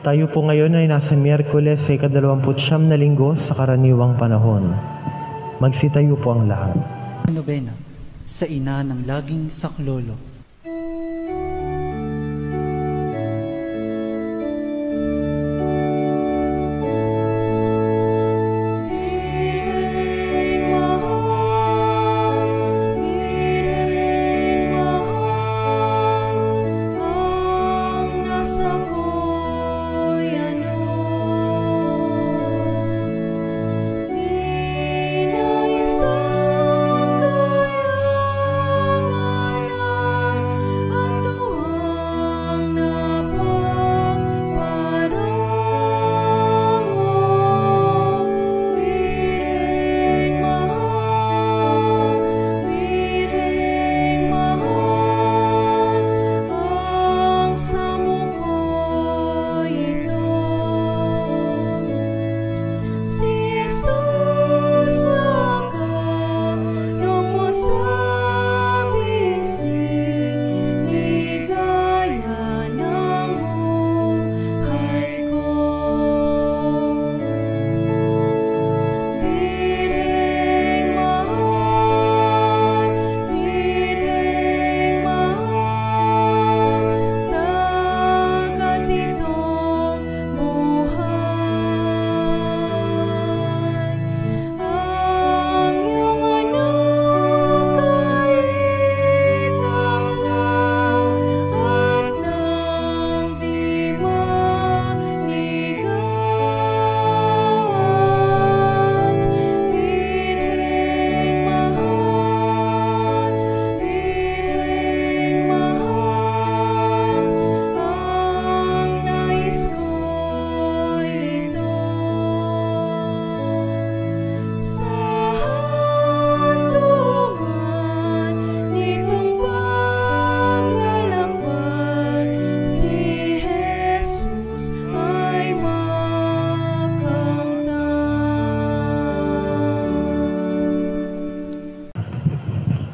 Tayo po ngayon ay nasa Miyerkules ay 29 na linggo sa karaniwang panahon. Magsitayo po ang lahat. Nobena sa ina ng laging saklolo.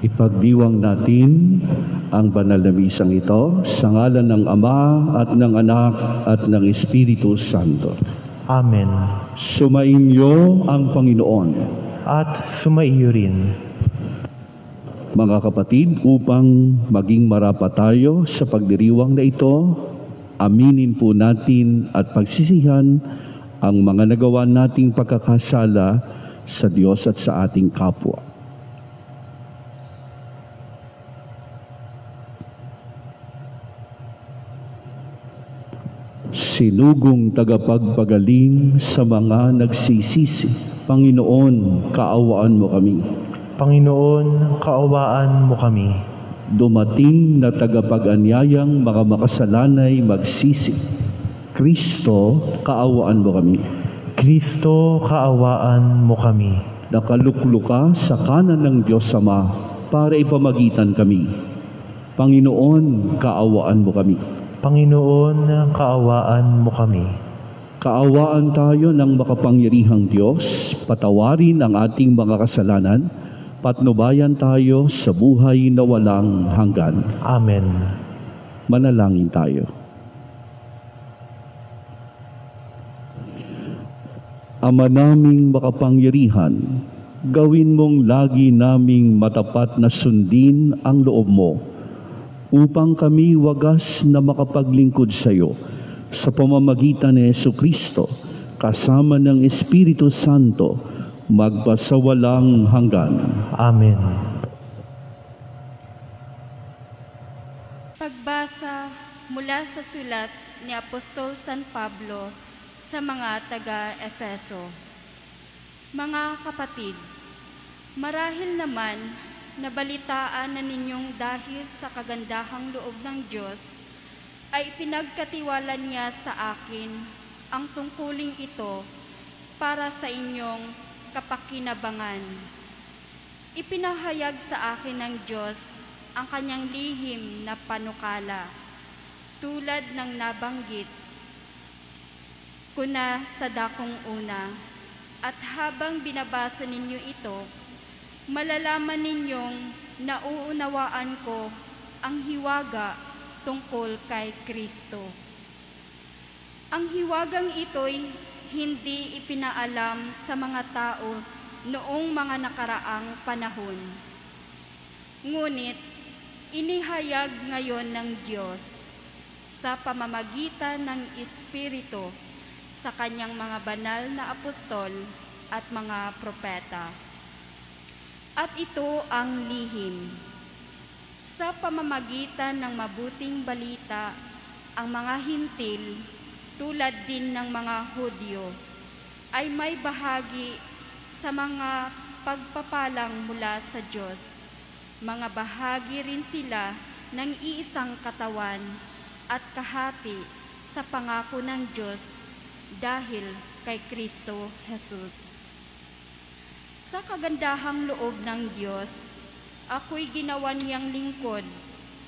Ipagdiwang natin ang banal na misang ito sa ngalan ng Ama at ng Anak at ng Espiritu Santo. Amen. Sumainyo ang Panginoon. At sumaiyo rin. Mga kapatid, upang maging marapat tayo sa pagdiriwang na ito, aminin po natin at pagsisihan ang mga nagawa nating pagkakasala sa Diyos at sa ating kapwa. Sinugong tagapagpagaling sa mga nagsisisi, Panginoon, kaawaan mo kami. Panginoon, kaawaan mo kami. Dumating na tagapag-anyayang mga makasalanay magsisi, Kristo, kaawaan mo kami. Kristo, kaawaan mo kami. Nakalukluka sa kanan ng Diyos Ama para ipamagitan kami. Panginoon, kaawaan mo kami. Panginoon, kaawaan mo kami. Kaawaan tayo ng makapangyarihang Diyos, patawarin ang ating mga kasalanan, patnubayan tayo sa buhay na walang hanggan. Amen. Manalangin tayo. Ama naming makapangyarihan, gawin mong lagi naming matapat na sundin ang loob mo, upang kami wagas na makapaglingkod sa iyo sa pamamagitan ni Jesucristo, kasama ng Espiritu Santo, magpasawalang hanggan. Amen. Pagbasa mula sa sulat ni Apostol San Pablo sa mga taga-Efeso. Mga kapatid, marahil naman nabalitaan na ninyong dahil sa kagandahang loob ng Diyos ay pinagkatiwala niya sa akin ang tungkuling ito para sa inyong kapakinabangan. Ipinahayag sa akin ng Diyos ang kanyang lihim na panukala, tulad ng nabanggit ko na sa dakong una, at habang binabasa ninyo ito, malalaman ninyong nauunawaan ko ang hiwaga tungkol kay Kristo. Ang hiwagang ito'y hindi ipinaalam sa mga tao noong mga nakaraang panahon. Ngunit, inihayag ngayon ng Diyos sa pamamagitan ng Espiritu sa kanyang mga banal na apostol at mga propeta. At ito ang lihim. Sa pamamagitan ng mabuting balita, ang mga hintil, tulad din ng mga Hudyo, ay may bahagi sa mga pagpapalang mula sa Diyos. Mga bahagi rin sila ng iisang katawan at kahati sa pangako ng Diyos dahil kay Kristo Jesus. Sa kagandahang loob ng Diyos, ako'y ginawa niyang lingkod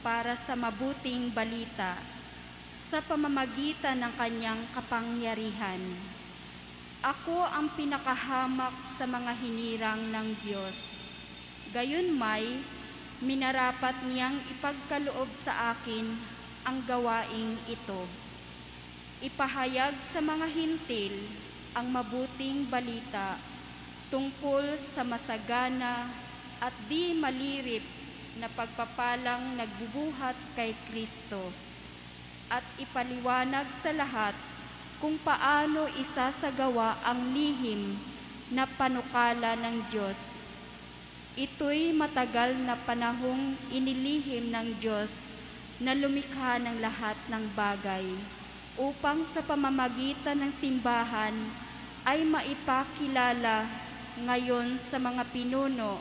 para sa mabuting balita sa pamamagitan ng kanyang kapangyarihan. Ako ang pinakahamak sa mga hinirang ng Diyos. Gayunmay, minarapat niyang ipagkaloob sa akin ang gawaing ito. Ipahayag sa mga hintil ang mabuting balita tungkol sa masagana at di malirip na pagpapalang nagbubuhat kay Kristo, at ipaliwanag sa lahat kung paano isasagawa ang lihim na panukala ng Diyos. Ito'y matagal na panahong inilihim ng Diyos na lumikha ng lahat ng bagay upang sa pamamagitan ng simbahan ay maipakilala ngayon sa mga pinuno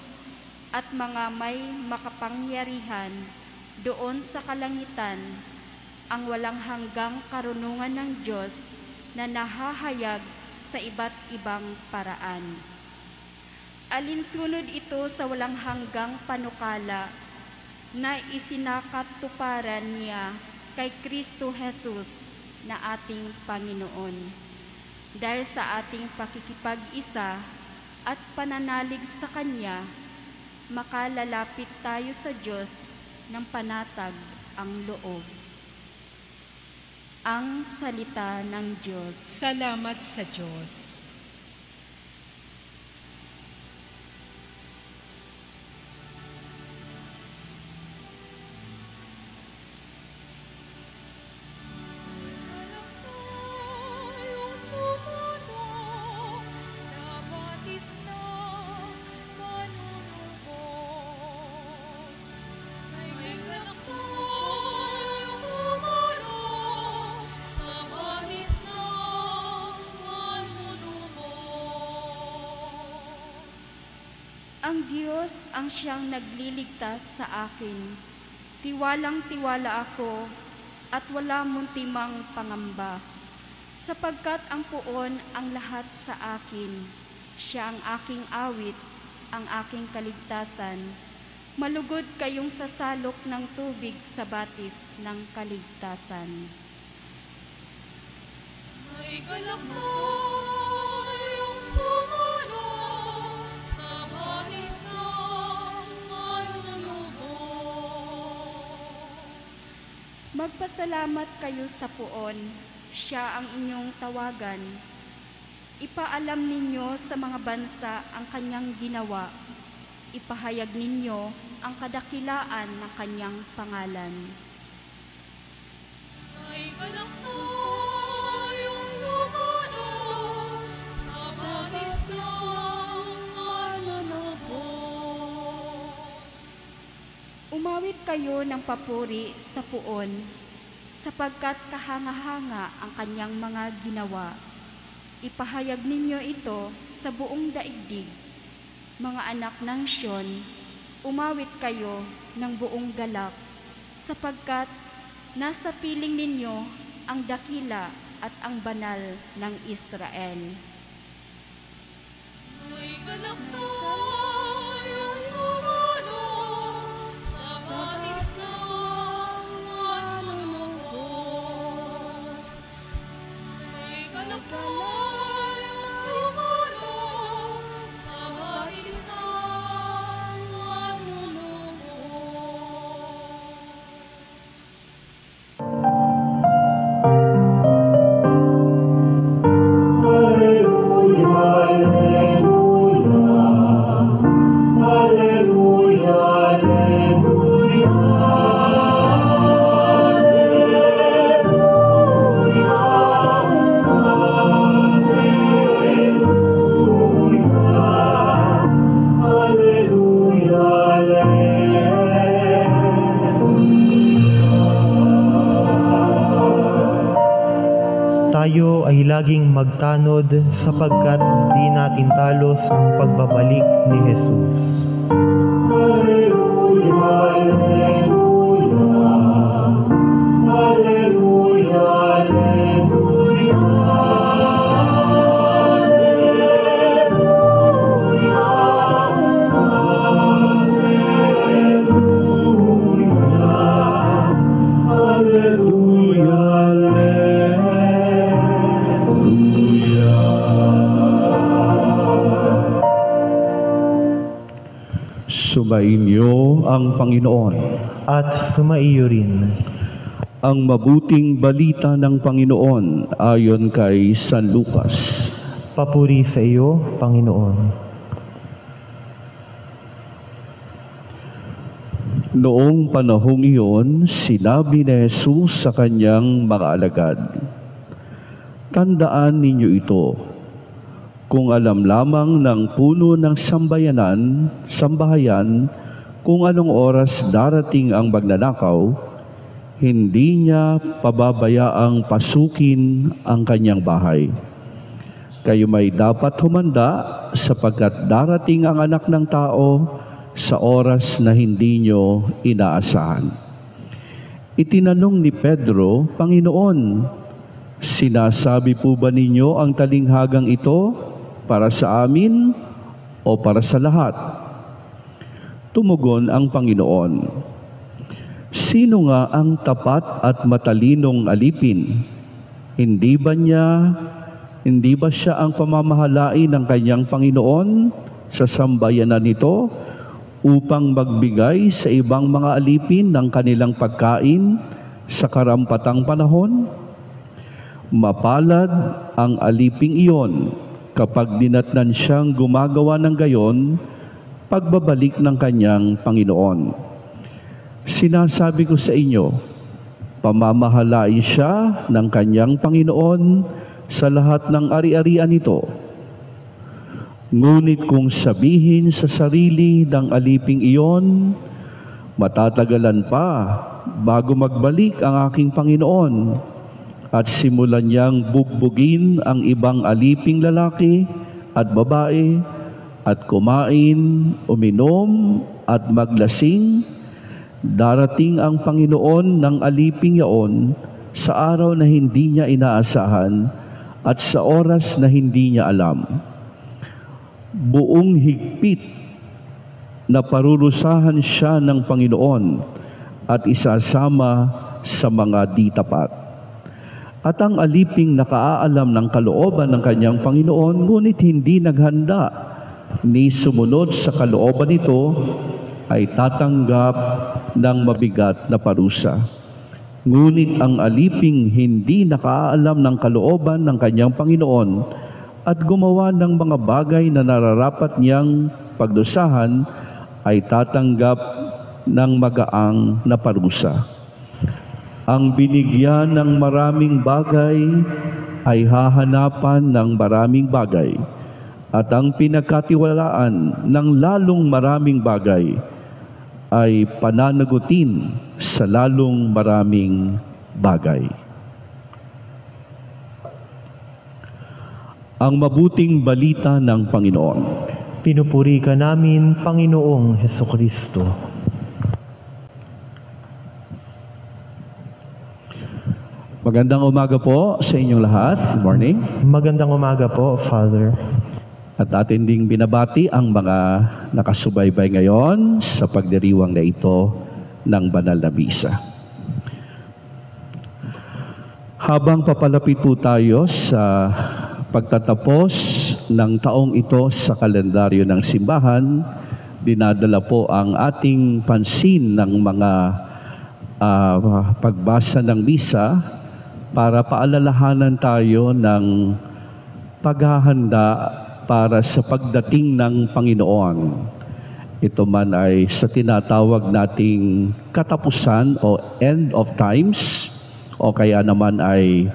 at mga may makapangyarihan doon sa kalangitan ang walang hanggang karunungan ng Diyos na nahahayag sa iba't ibang paraan. Alinsunod ito sa walang hanggang panukala na isinakatuparan niya kay Kristo Jesus na ating Panginoon. Dahil sa ating pakikipag-isa at pananalig sa Kanya, makalalapit tayo sa Diyos ng panatag ang loob. Ang salita ng Diyos. Salamat sa Diyos. Ang Diyos ang siyang nagliligtas sa akin. Tiwalang-tiwala ako at wala muntimang pangamba. Sapagkat ang puon ang lahat sa akin. Siya ang aking awit, ang aking kaligtasan. Malugod kayong sasalok ng tubig sa batis ng kaligtasan. May galak tayong sumunod sa batis ng manunubos. Magpasalamat kayo sa puon, siya ang inyong tawagan. Ipaalam ninyo sa mga bansa ang kanyang ginawa. Ipahayag ninyo ang kadakilaan ng kanyang pangalan. May galak tayong sumunod sa batis ng manunubos. Umawit kayo ng papuri sa puon, sapagkat kahanga-hanga ang kanyang mga ginawa. Ipahayag ninyo ito sa buong daigdig. Mga anak ng Siyon, umawit kayo ng buong galak, sapagkat nasa piling ninyo ang dakila at ang banal ng Israel. May galak tayong sumunod sa batis ng manunubos. May galak tayong sumunod sa batis ng manunubos. Tayo ay laging magtanod sapagkat di natin talos ang pagbabalik ni Jesus. Sumainyo ang Panginoon. At sumaiyo rin. Ang mabuting balita ng Panginoon ayon kay San Lucas. Papuri sa iyo, Panginoon. Noong panahong iyon, sinabi ni Jesus sa kanyang mga alagad, "Tandaan ninyo ito, kung alam lamang ng puno ng sambahayan kung anong oras darating ang magnanakaw, hindi niya pababayaang pasukin ang kanyang bahay. Kayo may dapat humanda sapagkat darating ang Anak ng Tao sa oras na hindi niyo inaasahan." Itinanong ni Pedro, "Panginoon, sinasabi po ba ninyo ang talinghagang ito para sa amin o para sa lahat?" Tumugon ang Panginoon, "Sino nga ang tapat at matalinong alipin? Hindi ba siya ang pamamahalain ng kanyang Panginoon sa sambayanan nito upang magbigay sa ibang mga alipin ng kanilang pagkain sa karampatang panahon? Mapalad ang aliping iyon kapag dinatnan siyang gumagawa ng gayon, pagbabalik ng kanyang Panginoon. Sinasabi ko sa inyo, pamamahalain siya ng kanyang Panginoon sa lahat ng ari-arian nito. Ngunit kung sabihin sa sarili ng aliping iyon, matatagalan pa bago magbalik ang aking Panginoon, at simulan niyang bugbugin ang ibang aliping lalaki at babae, at kumain, uminom, at maglasing, darating ang Panginoon ng aliping yaon sa araw na hindi niya inaasahan at sa oras na hindi niya alam. Buong higpit na parurusahan siya ng Panginoon at isasama sa mga di tapat. At ang aliping nakaalam ng kalooban ng kanyang Panginoon, ngunit hindi naghanda ni sumunod sa kalooban nito, ay tatanggap ng mabigat na parusa. Ngunit ang aliping hindi nakaalam ng kalooban ng kanyang Panginoon at gumawa ng mga bagay na nararapat niyang pagdusahan, ay tatanggap ng magaang na parusa. Ang binigyan ng maraming bagay ay hahanapan ng maraming bagay, at ang pinagkatiwalaan ng lalong maraming bagay ay pananagutin sa lalong maraming bagay. Ang mabuting balita ng Panginoon. Pinupuri ka namin, Panginoong Hesukristo. Magandang umaga po sa inyong lahat. Good morning. Magandang umaga po, Father. At atin ding binabati ang mga nakasubaybay ngayon sa pagdiriwang na ito ng banal na misa. Habang papalapit po tayo sa pagtatapos ng taong ito sa kalendaryo ng simbahan, dinadala po ang ating pansin ng mga pagbasa ng misa para paalalahanan tayo ng paghahanda para sa pagdating ng Panginoon. Ito man ay sa tinatawag nating katapusan o end of times, o kaya naman ay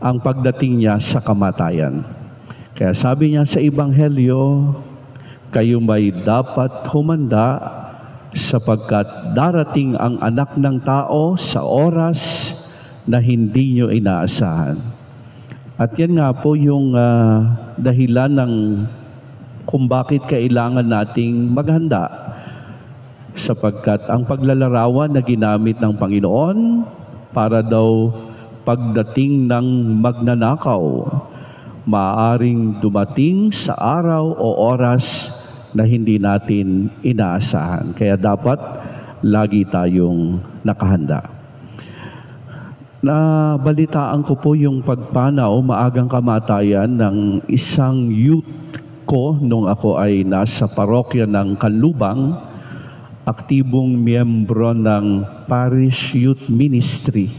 ang pagdating niya sa kamatayan. Kaya sabi niya sa Ebanghelyo, kayo may dapat humanda sapagkat darating ang Anak ng Tao sa oras na hindi nyo inaasahan. At yan nga po yung dahilan ng kung bakit kailangan nating maghanda. Sapagkat ang paglalarawan na ginamit ng Panginoon para daw pagdating ng magnanakaw, maaaring dumating sa araw o oras na hindi natin inaasahan. Kaya dapat lagi tayong nakahanda. Nabalitaan ko po yung pagpanaw, maagang kamatayan ng isang youth ko nung ako ay nasa parokya ng Kanlubang, aktibong miyembro ng Parish Youth Ministry.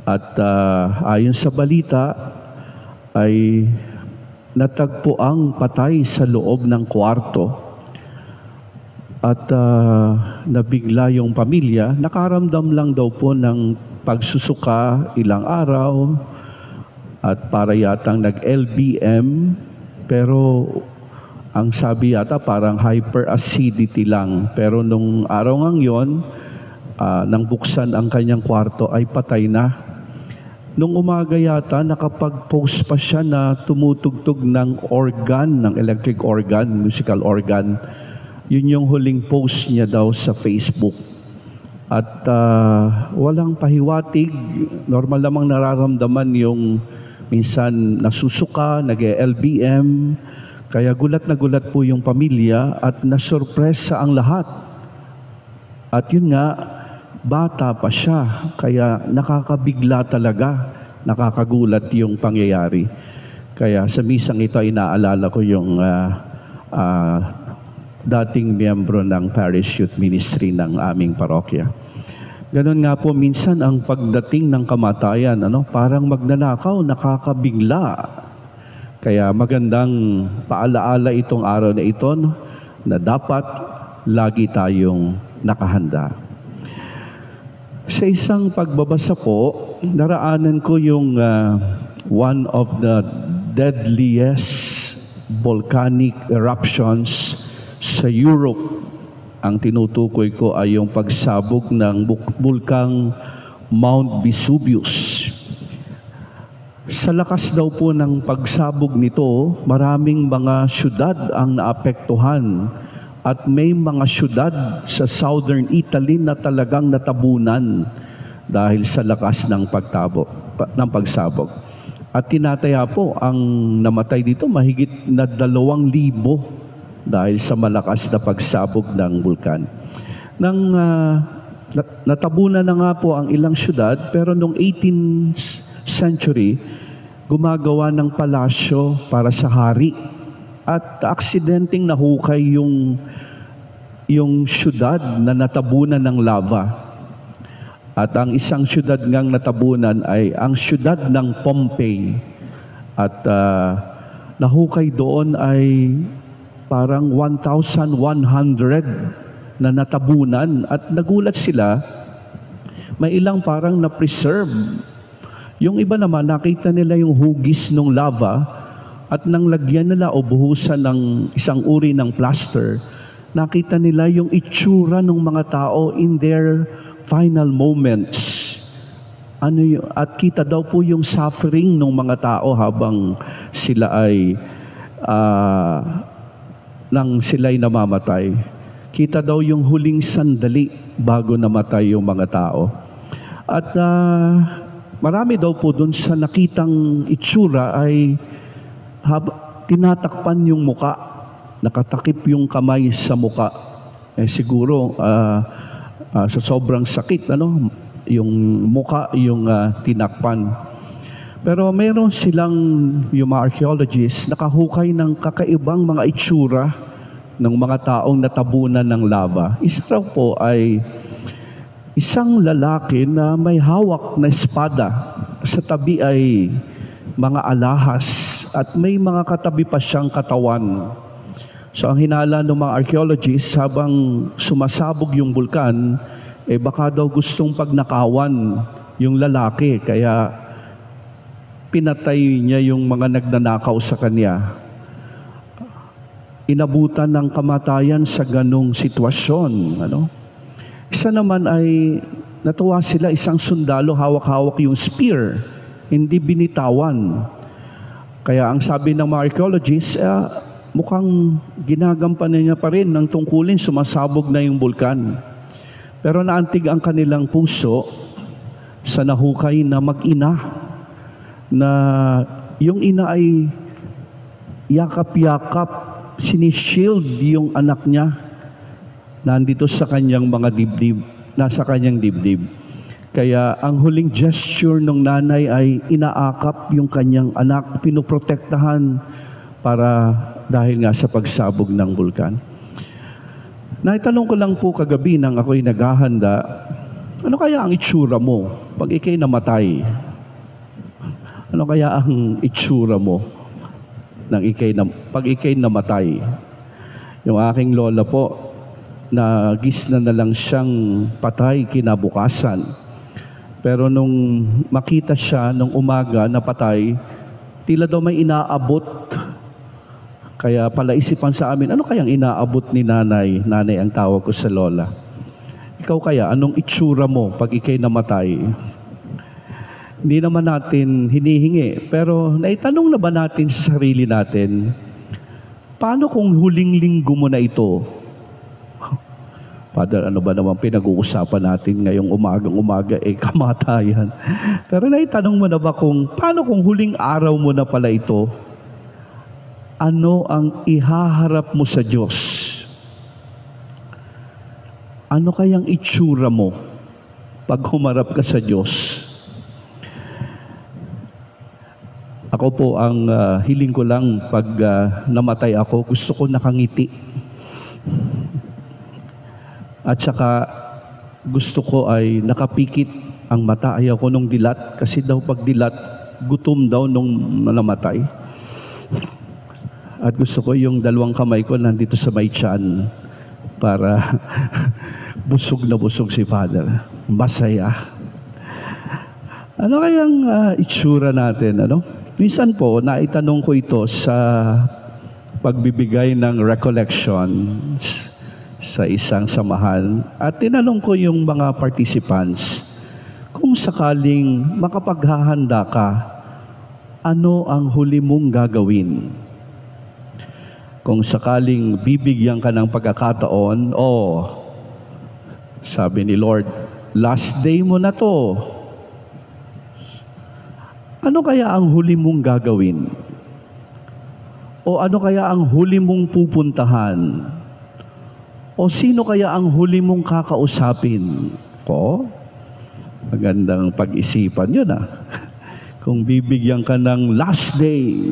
At ayon sa balita ay natagpuang patay sa loob ng kwarto. At nabigla yung pamilya, nakaramdam lang daw po ng pagsusuka ilang araw at para yatang nag-LBM, pero ang sabi yata parang hyperacidity lang. Pero nung araw ngang yon, nang buksan ang kanyang kwarto ay patay na. Nung umaga yata, nakapag-post pa siya na tumutugtog ng organ, ng electric organ, musical organ. Yun yung huling post niya daw sa Facebook. At walang pahiwatig, normal lamang nararamdaman yung minsan nasusuka, nag-LBM, kaya gulat na gulat po yung pamilya at nasurpresa ang lahat. At yun nga, bata pa siya, kaya nakakabigla talaga, nakakagulat yung pangyayari. Kaya sa misang ito, inaalala ko yung dating miyembro ng Parish Youth Ministry ng aming parokya. Ganon nga po minsan ang pagdating ng kamatayan, parang magnanakaw, nakakabigla. Kaya magandang paalaala itong araw na ito na dapat lagi tayong nakahanda. Sa isang pagbabasa po, naraanan ko yung one of the deadliest volcanic eruptions sa Europe. Ang tinutukoy ko ay yung pagsabog ng bulkang Mount Vesuvius. Sa lakas daw po ng pagsabog nito, maraming mga syudad ang naapektuhan at may mga syudad sa southern Italy na talagang natabunan dahil sa lakas ng pagsabog. At tinataya po ang namatay dito mahigit na 2,000 dahil sa malakas na pagsabog ng bulkan. Nang natabunan na nga po ang ilang syudad, pero noong 18th century, gumagawa ng palasyo para sa hari. At aksidenteng nahukay yung syudad na natabunan ng lava. At ang isang syudad ngang natabunan ay ang syudad ng Pompeii. At nahukay doon ay parang 1,100 na natabunan at nagulat sila, may ilang parang na-preserve. Yung iba naman, nakita nila yung hugis ng lava at nang lagyan nila o buhusan ng isang uri ng plaster, nakita nila yung itsura ng mga tao in their final moments. At kita daw po yung suffering ng mga tao habang sila ay nang sila'y namamatay. Kita daw yung huling sandali bago namatay yung mga tao. At marami daw po dun sa nakitang itsura ay tinatakpan yung muka, nakatakip yung kamay sa muka. Siguro sa sobrang sakit, yung muka yung tinakpan. Pero meron silang, yung mga archaeologists, nakahukay ng kakaibang mga itsura ng mga taong natabunan ng lava. Isa raw po ay isang lalaki na may hawak na espada. Sa tabi ay mga alahas at may mga katabi pa siyang katawan. So ang hinala ng mga archaeologists habang sumasabog yung bulkan, baka daw gustong pagnakawan yung lalaki. Kaya pinatay niya yung mga nagnanakaw sa kanya. Inabutan ng kamatayan sa ganong sitwasyon. Isa naman ay natuwa sila, isang sundalo, hawak-hawak yung spear. hindi binitawan. Kaya ang sabi ng mga archaeologists, mukhang ginagampanan niya pa rin ng tungkulin, sumasabog na yung bulkan. Pero naantig ang kanilang puso sa nahukay na mag-ina, na yung ina ay yakap-yakap, sinishield yung anak niya, nandito sa kanyang mga dibdib, nasa kanyang dibdib. Kaya ang huling gesture ng nanay ay inaakap yung kanyang anak, pinoprotektahan para dahil nga sa pagsabog ng bulkan. Naitanong ko lang po kagabi nang ako'y naghahanda, ano kaya ang itsura mo pag ikay namatay? Ano kaya ang itsura mo pag ikay namatay? Yung aking lola po, nagisna na lang siyang patay kinabukasan. Pero nung makita siya nung umaga na patay, tila daw may inaabot. Kaya palaisipan sa amin, ano kayang inaabot ni nanay? Nanay ang tawag ko sa lola. Ikaw kaya, anong itsura mo pag ikay namatay? Hindi naman natin hinihingi, pero naitanong na ba natin sa sarili natin, paano kung huling linggo mo na ito? Father, ano ba naman pinag-uusapan natin ngayong umagang-umaga, kamatayan. Pero naitanong mo na ba paano kung huling araw mo na pala ito? Ano ang ihaharap mo sa Diyos? Ano kayang itsura mo pag humarap ka sa Diyos? Ako po, ang hiling ko lang pag namatay ako, gusto ko nakangiti. At saka gusto ko ay nakapikit ang mata. Ayaw ko nung dilat, kasi daw pag dilat, gutom daw nung namatay. At gusto ko yung dalawang kamay ko nandito sa may tiyan para busog na busog si Father. Masaya. Ano kayang itsura natin, ano? Minsan po, naitanong ko ito sa pagbibigay ng recollection sa isang samahan. At tinanong ko yung mga participants, kung sakaling makapaghahanda ka, ano ang huli mong gagawin? Kung sakaling bibigyan ka ng pagkakataon, sabi ni Lord, last day mo na to. Ano kaya ang huli mong gagawin? O ano kaya ang huli mong pupuntahan? O sino kaya ang huli mong kakausapin? Magandang pag-isipan yun Kung bibigyan ka ng last day,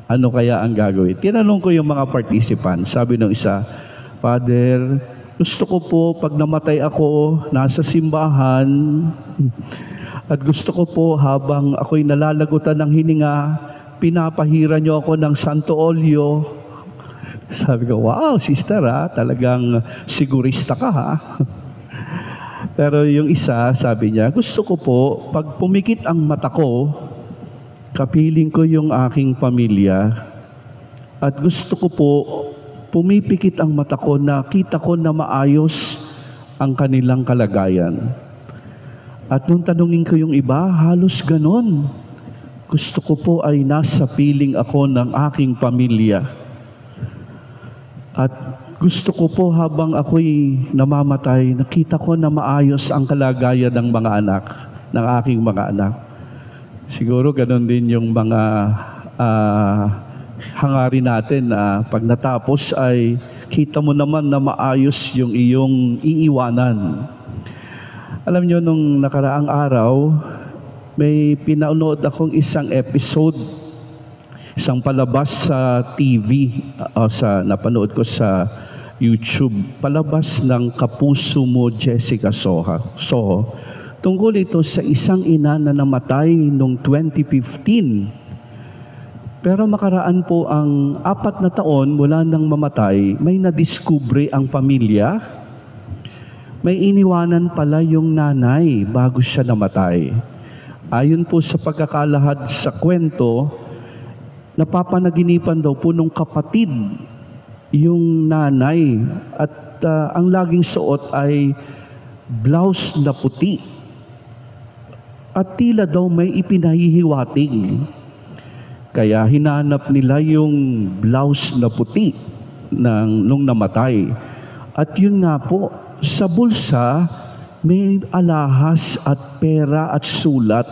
ano kaya ang gagawin? Tinanong ko yung mga participants. Sabi ng isa, Father, gusto ko po pag namatay ako, nasa simbahan, at gusto ko po habang ako'y nalalagutan ng hininga, pinapahira niyo ako ng Santo Olyo. Sabi ko, wow, sister talagang sigurista ka Pero yung isa, sabi niya, gusto ko po, pag pumikit ang mata ko, kapiling ko yung aking pamilya, at gusto ko po, pumipikit ang mata ko na kita ko na maayos ang kanilang kalagayan. At nung tanungin ko yung iba, halos ganon. Gusto ko po ay nasa piling ako ng aking pamilya. At gusto ko po habang ako'y namamatay, nakita ko na maayos ang kalagayan ng mga anak, ng aking mga anak. Siguro ganon din yung mga hangarin natin na pag natapos ay kita mo naman na maayos yung iyong iiwanan. Alam niyo, nung nakaraang araw, may pinanood akong isang episode, isang palabas sa TV, napanood ko sa YouTube, palabas ng Kapuso Mo, Jessica Soho. Tungkol ito sa isang ina na namatay noong 2015. Pero makaraan po ang 4 na taon mula nang mamatay, may nadiskubre ang pamilya. May iniwanan pala yung nanay bago siya namatay. Ayon po sa pagkakalahad sa kwento, napapanaginipan daw po nung kapatid yung nanay at ang laging suot ay blouse na puti. at tila daw may ipinahihiwating. Kaya hinanap nila yung blouse na puti nung namatay. At yun nga po, sa bulsa, may alahas at pera at sulat.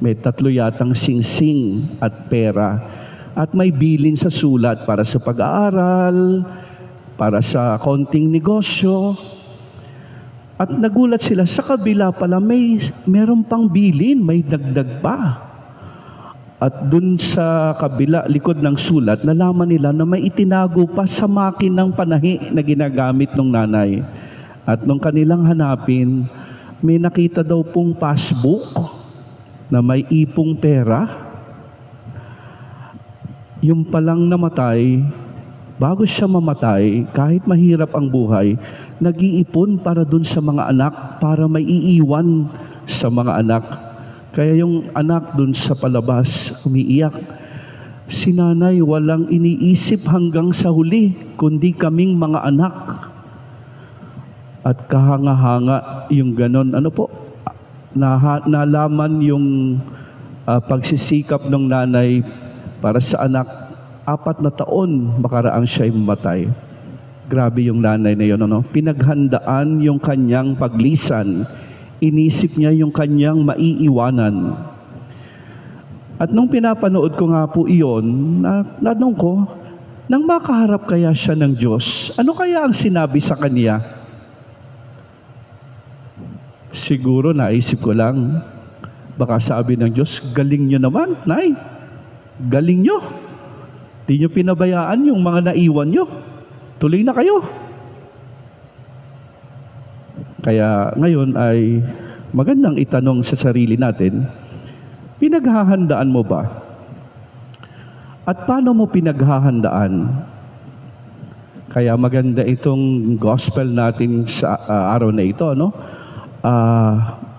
May 3 yatang singsing at pera. At may bilin sa sulat para sa pag-aaral, para sa konting negosyo. At nagulat sila, sa kabila pala meron pang bilin, may dagdag pa. At dun sa kabila, likod ng sulat, nalaman nila na may itinago pa sa makinang panahi na ginagamit ng nanay. At nung kanilang hanapin, may nakita daw pong passbook na may ipong pera. Yung palang namatay, bago siya mamatay, kahit mahirap ang buhay, nag-iipon para dun sa mga anak, para may iiwan sa mga anak. Kaya yung anak dun sa palabas, umiiyak. Si nanay walang iniisip hanggang sa huli, kundi kaming mga anak. At kahanga-hanga yung ganon. Ano po? Nalaman yung pagsisikap ng nanay para sa anak. 4 na taon makaraang siya'y mamatay. Grabe yung nanay na yun, ano? Pinaghandaan yung kanyang paglisan. Inisip niya yung kanyang maiiwanan. At nung pinapanood ko nga po iyon, nanong ko, nang makaharap kaya siya ng Diyos, ano kaya ang sinabi sa kanya? Siguro naisip ko lang, baka sabi ng Diyos, galing nyo naman, Nay. Galing nyo. Di nyo pinabayaan yung mga naiwan nyo. Tuloy na kayo. Kaya ngayon ay magandang itanong sa sarili natin, pinaghahandaan mo ba? At paano mo pinaghahandaan? Kaya maganda itong gospel natin sa araw na ito, no?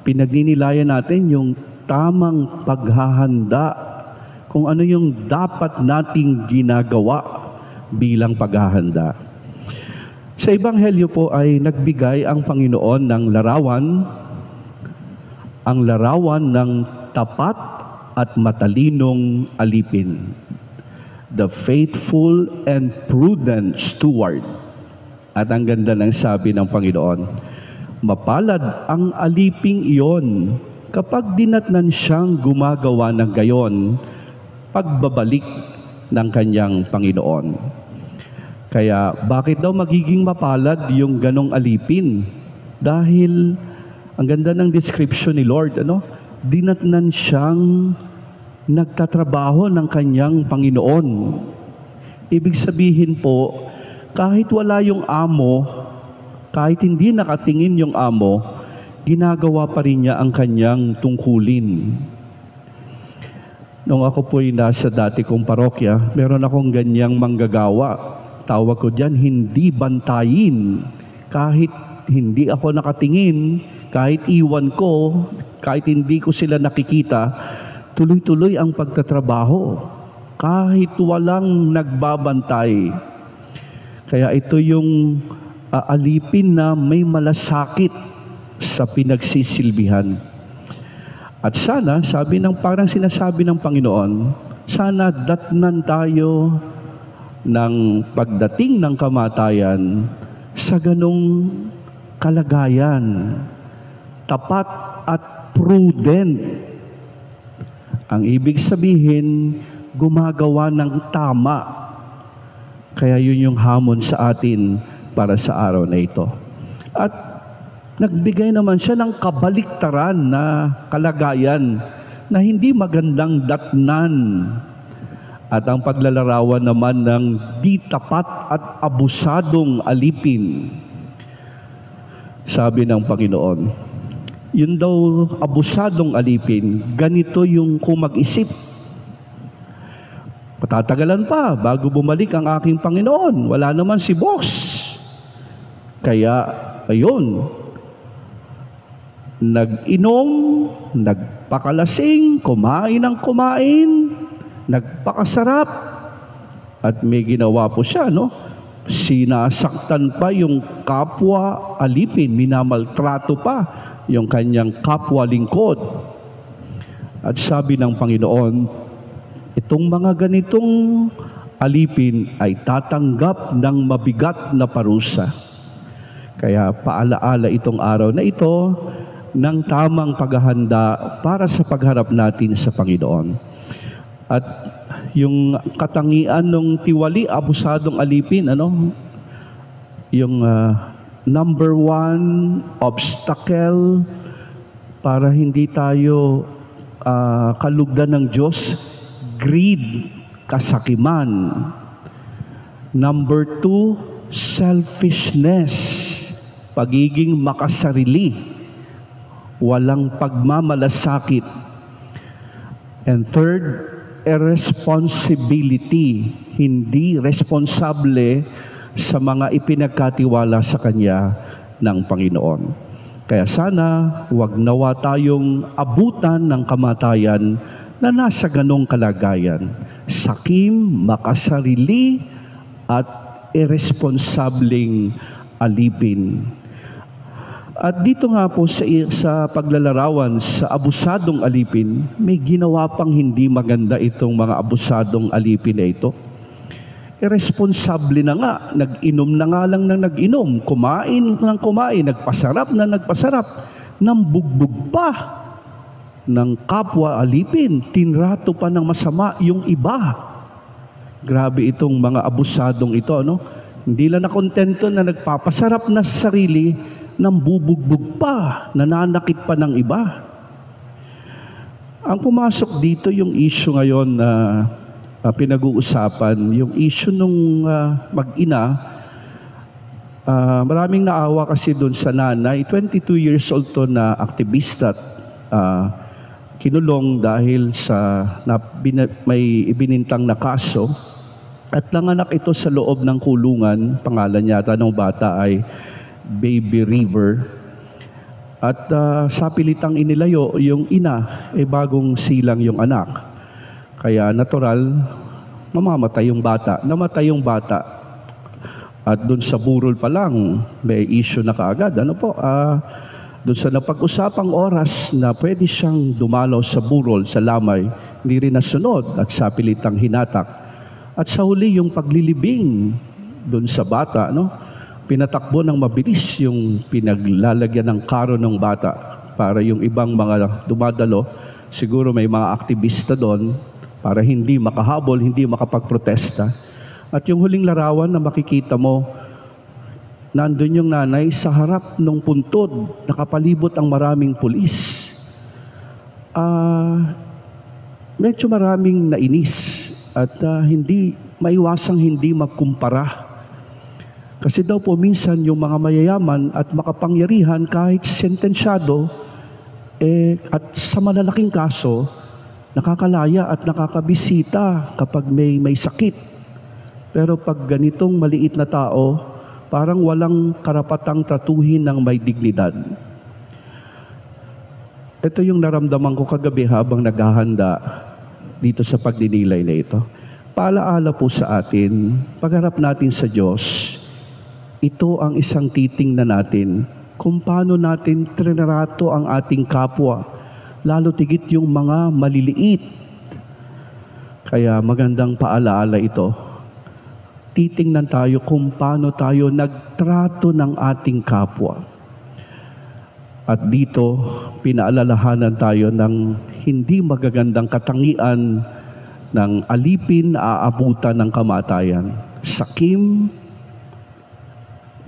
Pinagninilayan natin yung tamang paghahanda, kung ano yung dapat nating ginagawa bilang paghahanda. Sa Ebanghelyo po ay nagbigay ang Panginoon ng larawan, ang larawan ng tapat at matalinong alipin. The faithful and prudent steward. At ang ganda ng sabi ng Panginoon, mapalad ang aliping iyon kapag dinatnan siyang gumagawa ng gayon, pagbabalik ng kanyang Panginoon. Kaya bakit daw magiging mapalad yung ganong alipin? Dahil ang ganda ng description ni Lord, ano? Dinatnan siyang nagtatrabaho ng kanyang Panginoon. Ibig sabihin po, kahit wala yung amo, kahit hindi nakatingin yung amo, ginagawa pa rin niya ang kanyang tungkulin. Nung ako po'y nasa dati kong parokya, meron akong ganyang manggagawa. Tawag ko diyan, hindi bantayin. Kahit hindi ako nakatingin, kahit iwan ko, kahit hindi ko sila nakikita, tuloy-tuloy ang pagtatrabaho. Kahit walang nagbabantay. Kaya ito yung alipin na may malasakit sa pinagsisilbihan. At sana, parang sinasabi ng Panginoon, sana datnan tayo ng pagdating ng kamatayan sa ganong kalagayan, tapat at prudent. Ang ibig sabihin, gumagawa ng tama. Kaya yun yung hamon sa atin para sa araw na ito. At nagbigay naman siya ng kabaliktaran na kalagayan na hindi magandang datnan. At ang paglalarawan naman ng di tapat at abusadong alipin. Sabi ng Panginoon, yun daw abusadong alipin, ganito yung kung mag-isip. Patatagalan pa bago bumalik ang aking Panginoon. Wala naman si boss. Kaya, ayun, nag-inom, nagpakalasing, kumain ng kumain, nagpakasarap, at may ginawa po siya, no? Sinasaktan pa yung kapwa alipin, minamaltrato pa yung kanyang kapwa lingkod. At sabi ng Panginoon, itong mga ganitong alipin ay tatanggap ng mabigat na parusa. Kaya paalaala itong araw na ito ng tamang paghahanda para sa pagharap natin sa Panginoon. At yung katangian ng tiwali, abusadong alipin, yung number one obstacle para hindi tayo kalugdan ng Diyos, greed, kasakiman. Number two, selfishness, pagiging makasarili, walang pagmamalasakit. And third, irresponsibility, hindi responsable sa mga ipinagkatiwala sa Kanya ng Panginoon. Kaya sana, wag nawa tayong abutan ng kamatayan na nasa ganong kalagayan. Sakim, makasarili, at irresponsableng alipin. At dito nga po sa paglalarawan sa abusadong alipin, may ginawa pang hindi maganda itong mga abusadong alipin na ito. Irresponsable na nga, nag-inom na nga lang ng nag-inom, kumain ng kumain, nagpasarap na nagpasarap, nambugbog pa ng kapwa alipin, tinrato pa ng masama yung iba. Grabe itong mga abusadong ito, Hindi lang nakontento na nagpapasarap na sa sarili, nambubugbog pa, nananakit pa ng iba. Ang pumasok dito yung issue ngayon na pinag-uusapan, yung issue nung mag-ina. Maraming naawa kasi doon sa nanay, 22 years old to na aktivista, kinulong dahil sa may ibinintang na kaso. At nanganak ito sa loob ng kulungan, pangalan yata ng bata ay Baby River. At sa pilitang inilayo, yung ina, bagong silang yung anak. Kaya natural, mamamatay yung bata. Namatay yung bata. At doon sa burol pa lang, may issue na kaagad. Doon sa napag-usapang oras na pwede siyang dumalaw sa burol, sa lamay, hindi rin nasunod at sa pilitang hinatak. At sa huli, yung paglilibing doon sa bata, pinatakbo ng mabilis yung pinaglalagyan ng karo ng bata para yung ibang mga dumadalo, siguro may mga aktivista doon para hindi makahabol, hindi makapagprotesta. At yung huling larawan na makikita mo, nandun yung nanay sa harap ng puntod, nakapalibot ang maraming pulis. Medyo maraming nainis at hindi maiwasang hindi magkumpara. Kasi daw po minsan yung mga mayayaman at makapangyarihan kahit sentensyado, at sa malalaking kaso, nakakalaya at nakakabisita kapag may sakit. Pero pag ganitong maliit na tao, parang walang karapatang tratuhin ng may dignidad. Ito yung naramdaman ko kagabi habang naghahanda dito sa pagdinilay na ito. Paalaala po sa atin, pagharap natin sa Diyos, ito ang isang titingnan natin kung paano natin trinarato ang ating kapwa, lalo tigit yung mga maliliit. Kaya magandang paalaala ito. Titingnan tayo kung paano tayo nagtrato ng ating kapwa. At dito, pinaalalahanan tayo ng hindi magagandang katangian ng alipin na aabutan ng kamatayan. Sakim,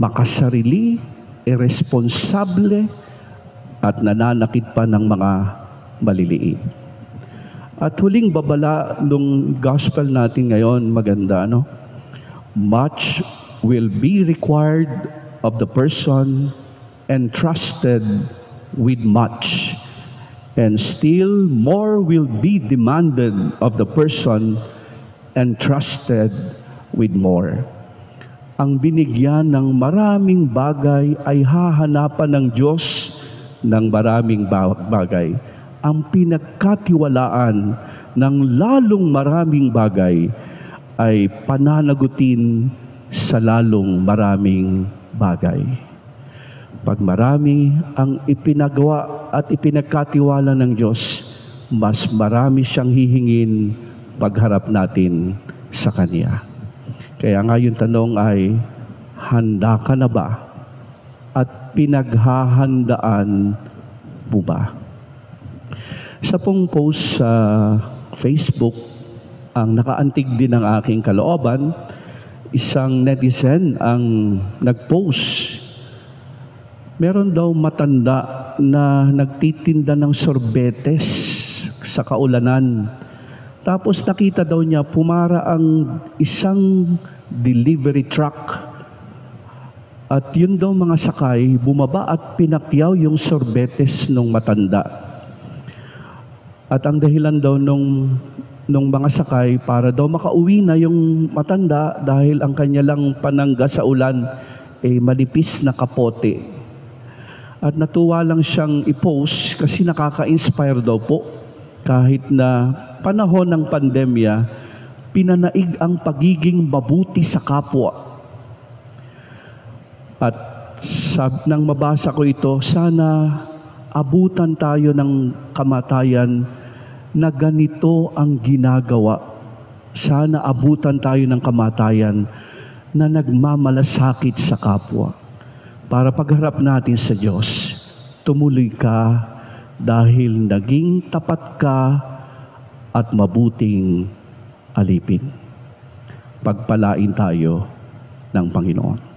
makasarili, irresponsable, at nananakit pa ng mga maliliit. At huling babala nung gospel natin ngayon, maganda, Much will be required of the person entrusted with much, and still more will be demanded of the person entrusted with more. Ang binigyan ng maraming bagay ay hahanapan ng Diyos ng maraming bagay. Ang pinagkatiwalaan ng lalong maraming bagay ay pananagutin sa lalong maraming bagay. Pag marami ang ipinagawa at ipinagkatiwala ng Diyos, mas marami siyang hihingin pagharap natin sa Kanya. Kaya nga yung tanong ay, handa ka na ba? At pinaghahandaan mo ba? Sa pong post sa Facebook, ang nakaantig din ng aking kalooban, isang netizen ang nag-post. Meron daw matanda na nagtitinda ng sorbetes sa kaulanan. Tapos nakita daw niya, pumara ang isang delivery truck. At yun daw mga sakay, bumaba at pinakyaw yung sorbetes ng matanda. At ang dahilan daw nung mga sakay, para daw makauwi na yung matanda dahil ang kanya lang panangga sa ulan malipis na kapote. At natuwa lang siyang i-post kasi nakaka-inspire daw po. Kahit na panahon ng pandemya, pinanaig ang pagiging mabuti sa kapwa. At nang mabasa ko ito, sana abutan tayo ng kamatayan na ganito ang ginagawa. Sana abutan tayo ng kamatayan na nagmamalasakit sa kapwa. Para pagharap natin sa Diyos, tumuloy ka dahil naging tapat ka at mabuting alipin. Pagpalain tayo ng Panginoon.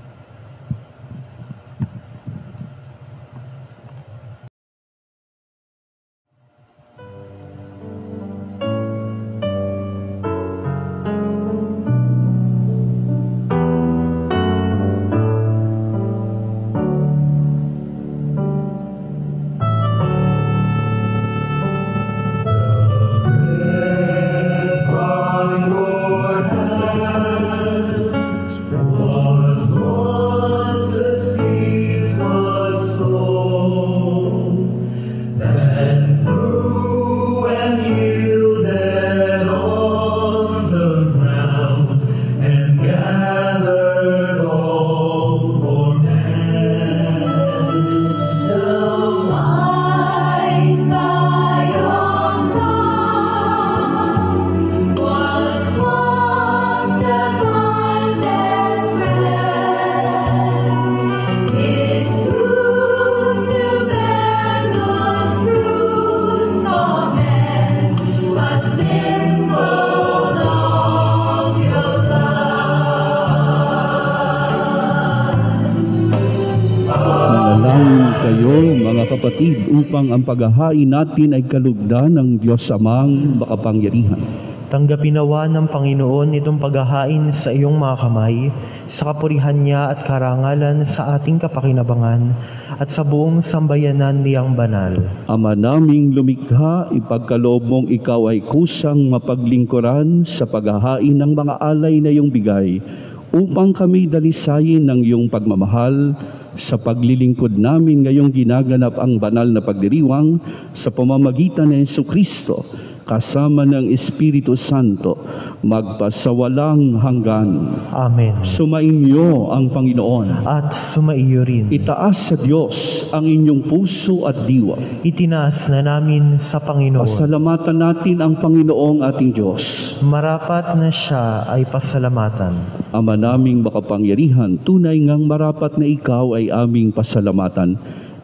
Kapatid, upang ang paghahain natin ay kalugdan ng Diyos Amang makapangyarihan. Tanggapin nawa ng Panginoon itong paghahain sa iyong mga kamay, sa kapurihan niya at karangalan sa ating kapakinabangan at sa buong sambayanan niyang banal. Ama naming lumikha, ipagkaloob mong ikaw ay kusang mapaglingkuran sa paghahain ng mga alay na iyong bigay, upang kami dalisayin ng iyong pagmamahal. Sa paglilingkod namin ngayong ginaganap ang banal na pagdiriwang sa pamamagitan ng Jesucristo, kasama ng Espiritu Santo, magpasawalang hanggan. Amen. Sumainyo ang Panginoon. At sumaiyo rin. Itaas sa Diyos ang inyong puso at diwa. Itinaas na namin sa Panginoon. Pasalamatan natin ang Panginoong ating Diyos. Marapat na siya ay pasalamatan. Ama naming makapangyarihan, tunay ngang marapat na ikaw ay aming pasalamatan.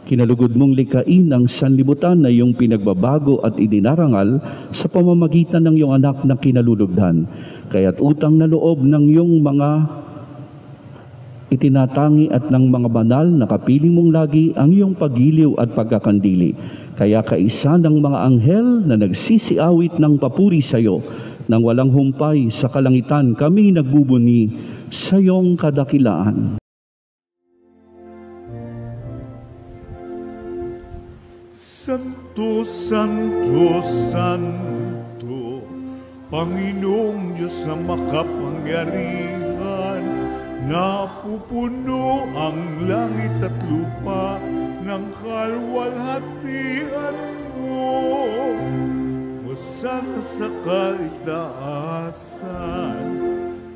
Kinalugod mong likain ang sanlibutan na iyong pinagbabago at idinarangal sa pamamagitan ng iyong anak na kinalulugdan. Kaya't utang na loob ng iyong mga itinatangi at ng mga banal na kapiling mong lagi ang iyong pagiliw at pagkakandili. Kaya kaisa ng mga anghel na nagsisiawit ng papuri sa iyo, nang walang humpay sa kalangitan kami nagbubuni sa iyong kadakilaan. Santo, Santo, Santo, Panginoong Diyos na makapangyarihan, napupuno ang langit at lupa ng kalwalhatian mo. Hosana sa kaitaasan,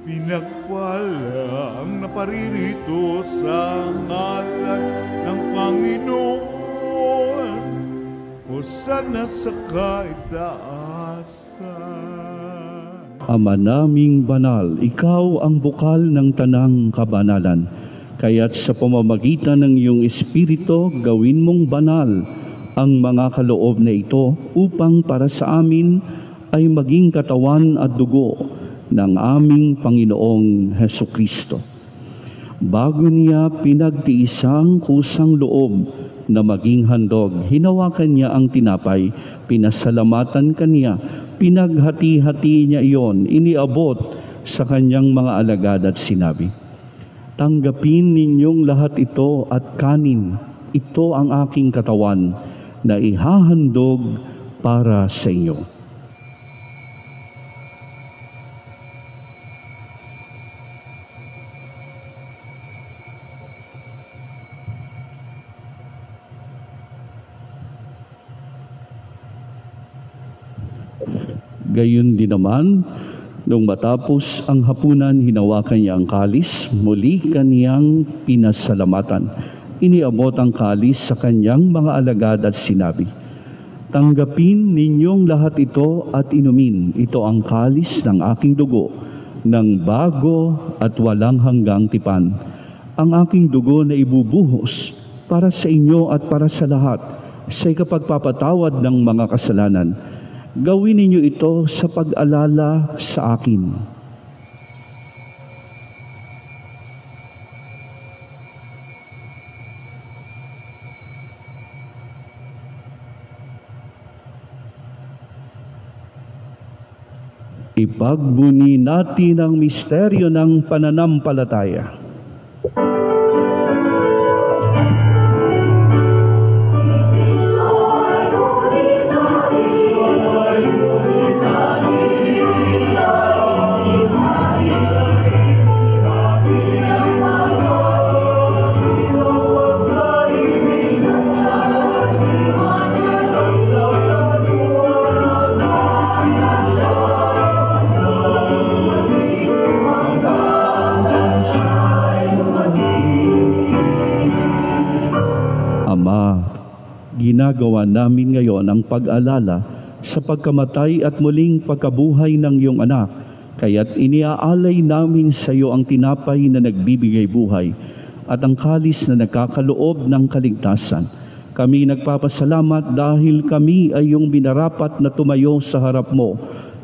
pinagpala ang naparirito sa ngalan ng Panginoon. sana sa kaitaasan. Ama naming banal, ikaw ang bukal ng tanang kabanalan. Kaya't sa pamamagitan ng iyong Espiritu, gawin mong banal ang mga kaloob na ito upang para sa amin ay maging katawan at dugo ng aming Panginoong Hesukristo. Bago niya pinagtiisang kusang loob na maging handog, hinawakan niya ang tinapay, pinasalamatan kaniya, pinaghati-hati niya iyon, iniabot sa kanyang mga alagad at sinabi, "Tanggapin ninyong lahat ito at kanin, ito ang aking katawan na ihahandog para sa inyo." Gayon din naman, nung matapos ang hapunan, hinawakan niya ang kalis, muli kaniyang pinasalamatan. Iniabot ang kalis sa kanyang mga alagad at sinabi, "Tanggapin ninyong lahat ito at inumin. Ito ang kalis ng aking dugo, ng bago at walang hanggang tipan. Ang aking dugo na ibubuhos para sa inyo at para sa lahat, sa ikapagpapatawad ng mga kasalanan. Gawin ninyo ito sa pag-alala sa akin." Ipagbuni natin ang misteryo ng pananampalataya. Ginagawa namin ngayon ang pag-alala sa pagkamatay at muling pagkabuhay ng iyong anak. Kaya't iniaalay namin sa iyo ang tinapay na nagbibigay buhay at ang kalis na nagkakaloob ng kaligtasan. Kami nagpapasalamat dahil kami ay iyong binarapat na tumayo sa harap mo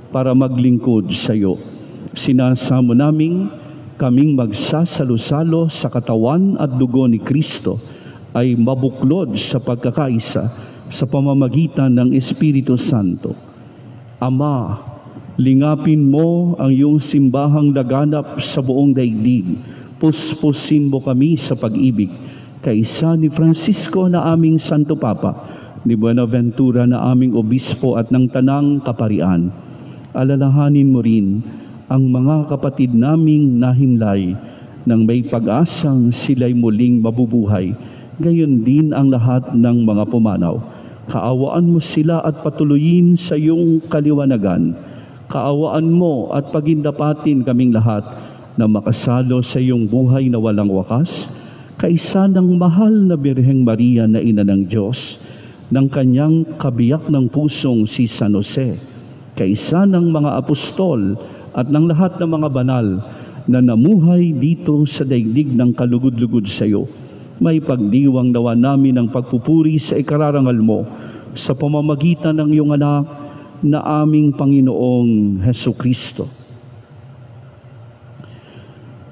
para maglingkod sa iyo. Sinasamo namin kaming magsasalo-salo sa katawan at dugo ni Kristo ay mabuklod sa pagkakaisa sa pamamagitan ng Espiritu Santo. Ama, lingapin mo ang iyong simbahang laganap sa buong daigdig. Puspusin mo kami sa pag-ibig. Kaisa ni Francisco na aming Santo Papa, ni Buenaventura na aming Obispo at ng Tanang Kaparian. Alalahanin mo rin ang mga kapatid naming nahimlay nang may pag-asang sila'y muling mabubuhay. Gayon din ang lahat ng mga pumanaw. Kaawaan mo sila at patuloyin sa iyong kaliwanagan. Kaawaan mo at pagindapatin kaming lahat na makasalo sa iyong buhay na walang wakas, kaisa ng mahal na Birheng Maria na Ina ng Diyos, ng kanyang kabiyak ng pusong si San Jose, kaisa ng mga apostol at ng lahat ng mga banal na namuhay dito sa daigdig ng kalugod-lugod sa iyo. May pagdiwang nawa namin ang pagpupuri sa ikararangal mo sa pamamagitan ng iyong anak na aming Panginoong Hesukristo.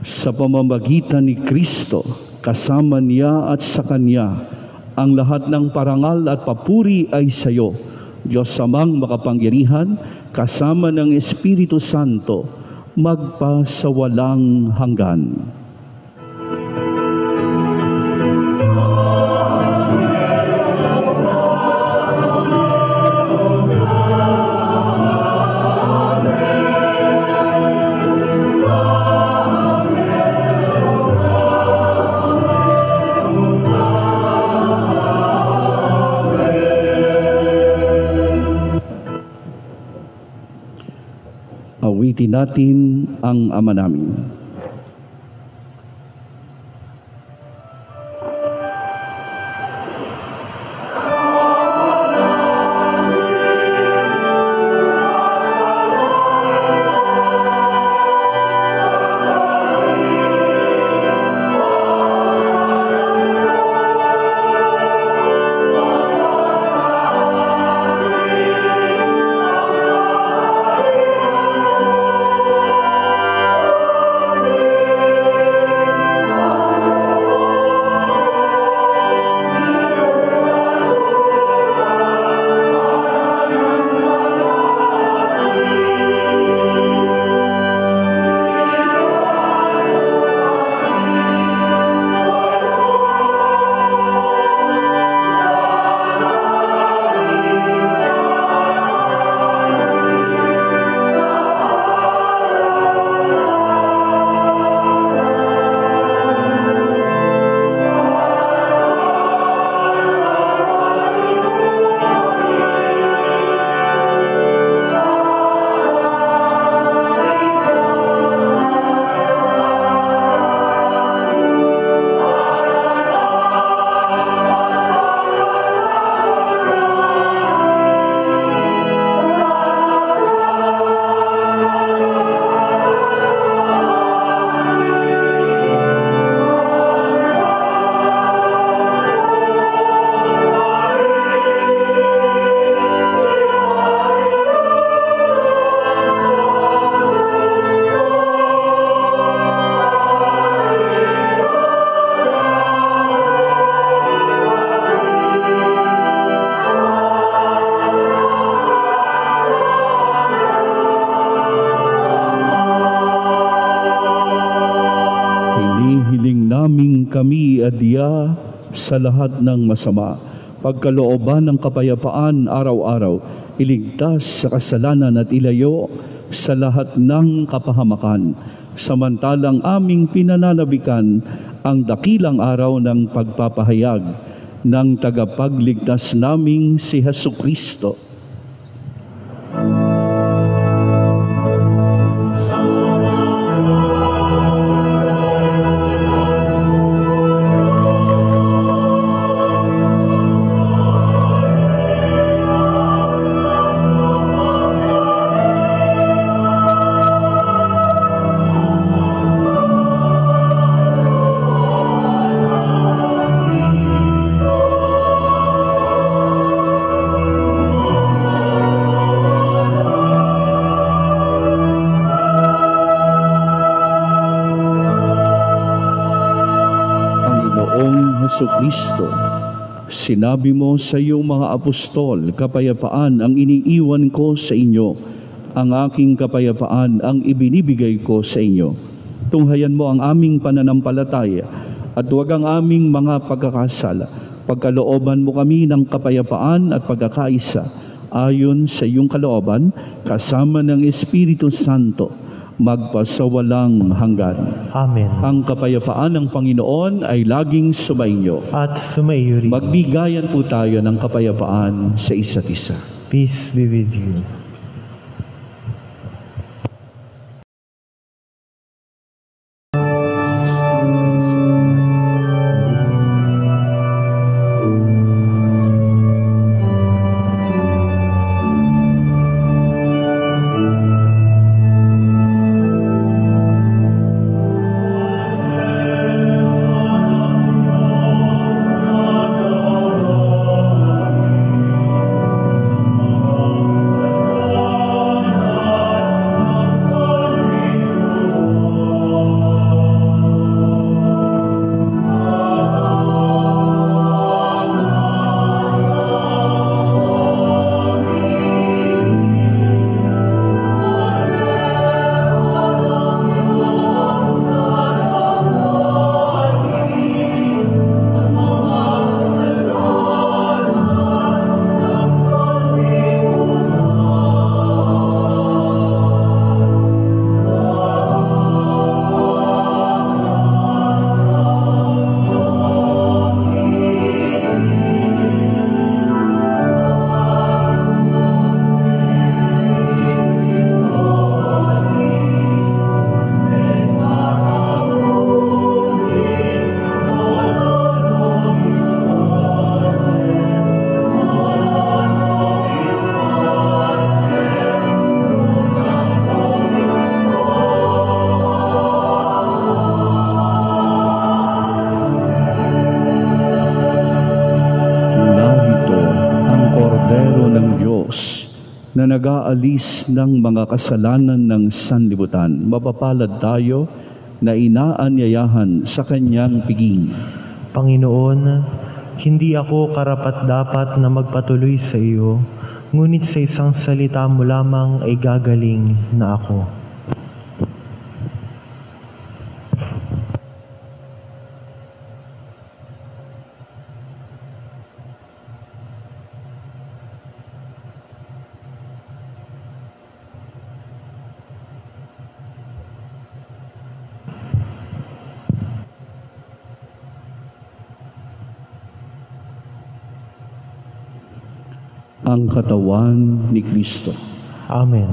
Sa pamamagitan ni Kristo, kasama niya at sa Kanya, ang lahat ng parangal at papuri ay sa iyo, Diyos Amang makapangyarihan, kasama ng Espiritu Santo, magpasawalang hanggan. Awitin natin ang Ama namin. aming kami adya sa lahat ng masama, pagkalooban ng kapayapaan araw-araw, iligtas sa kasalanan at ilayo sa lahat ng kapahamakan, samantalang aming pinananabikan ang dakilang araw ng pagpapahayag ng tagapagligtas naming si Jesucristo. Jesucristo, sinabi mo sa iyong mga apostol, kapayapaan ang iniiwan ko sa inyo, ang aking kapayapaan ang ibinibigay ko sa inyo. Tunghayan mo ang aming pananampalataya at huwag ang aming mga pagkakasala. Pagkalooban mo kami ng kapayapaan at pagkakaisa ayon sa iyong kalooban, kasama ng Espiritu Santo, magpasawalang hanggan. Amen. Ang kapayapaan ng Panginoon ay laging sumainyo. At sumaiyo rin. Magbigayan po tayo ng kapayapaan sa isa't isa. Peace be with you. Na nag-aalis ng mga kasalanan ng sanlibutan. Mapapalad tayo na inaanyayahan sa kanyang piging. Panginoon, hindi ako karapat-dapat na magpatuloy sa iyo, ngunit sa isang salita mo lamang ay gagaling na ako. Ang katawan ni Kristo. Amen.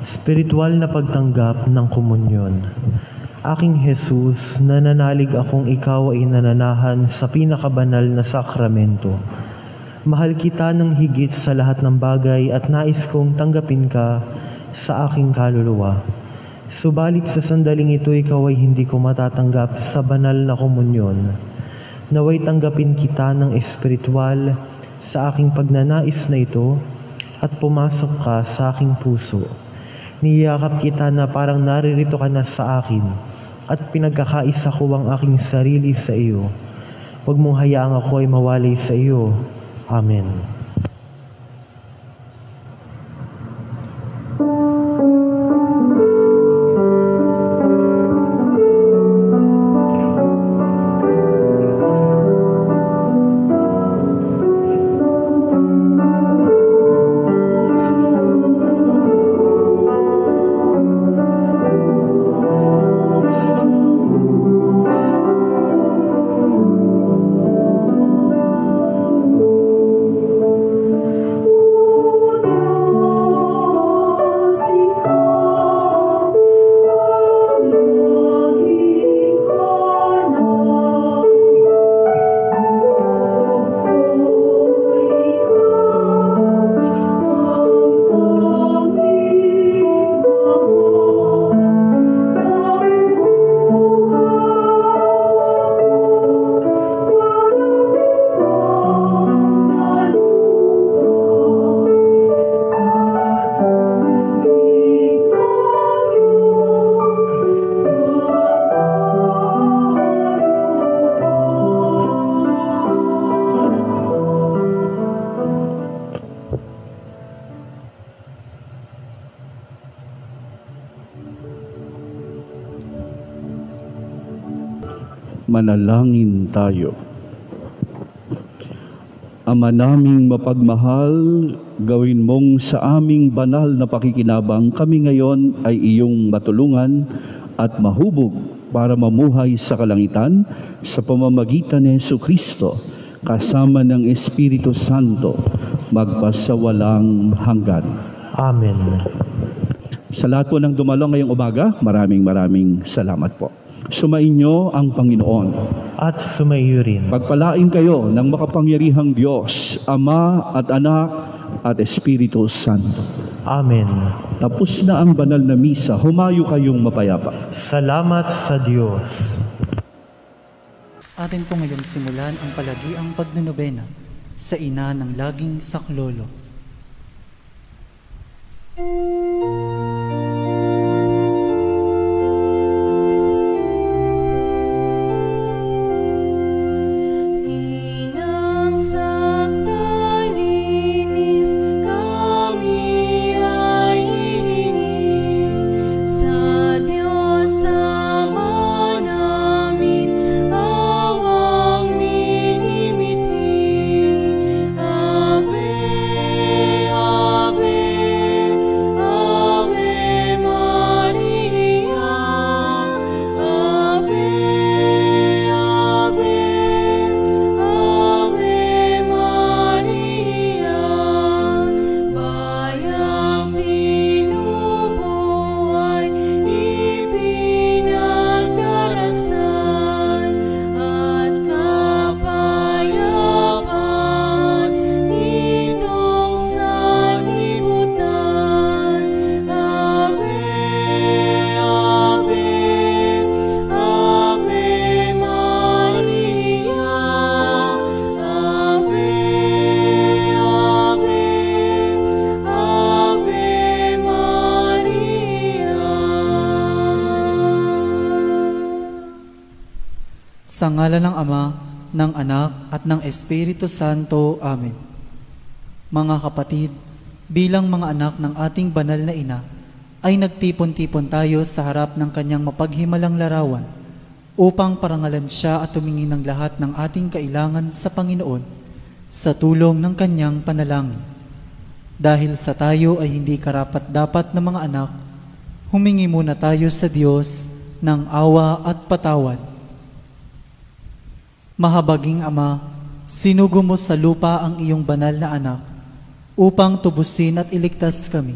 Spiritual na pagtanggap ng komunyon. Aking Jesus, nananalig akong ikaw ay nananahan sa pinakabanal na sakramento. Mahal kita ng higit sa lahat ng bagay at nais kong tanggapin ka sa aking kaluluwa. Subalit sa sandaling ito, ikaw ay hindi ko matatanggap sa banal na komunyon. Naway tanggapin kita ng espiritual sa aking pagnanais na ito at pumasok ka sa aking puso. Niyakap kita na parang naririto ka na sa akin at pinagkakaisa ko ang aking sarili sa iyo. Huwag mong hayaang ako ay mawalay sa iyo. Amen. Manalangin tayo. Ama naming mapagmahal, gawin mong sa aming banal na pakikinabang kami ngayon ay iyong matulungan at mahubog para mamuhay sa kalangitan sa pamamagitan ni Jesucristo kasama ng Espiritu Santo magpasawalang hanggan. Amen. Sa lahat po ng dumalo ngayong umaga, maraming salamat po. Sumainyo ang Panginoon. At sumaiyo rin. Pagpalain kayo ng makapangyarihang Diyos, Ama at Anak at Espiritu Santo. Amen. Tapos na ang banal na misa, humayo kayong mapayapa. Salamat sa Diyos. Atin po ngayong simulan ang palagiang pagnunobena sa ina ng laging saklolo. Inang sagdalinis, kami ay hihiling sa Diyos Ama namin, awang minimitin. Ave, Ave, Ave Maria. Ave, Ave, Ave Maria. Bayang binubuhay, ipinagdarasan at kapayapaan nitong sanlibutan. Ave, Ave, Ave Maria. Ave, Ave, Ave Maria. Sa ngalan ng Ama, ng Anak, at ng Espiritu Santo. Amen. Mga kapatid, bilang mga anak ng ating banal na ina, ay nagtipon-tipon tayo sa harap ng kanyang mapaghimalang larawan upang parangalan siya at tumingin ng lahat ng ating kailangan sa Panginoon sa tulong ng kanyang panalangin. Dahil sa tayo ay hindi karapat-dapat na mga anak, humingi muna tayo sa Diyos ng awa at patawad. Mahabaging Ama, sinugo mo sa lupa ang iyong banal na anak upang tubusin at iligtas kami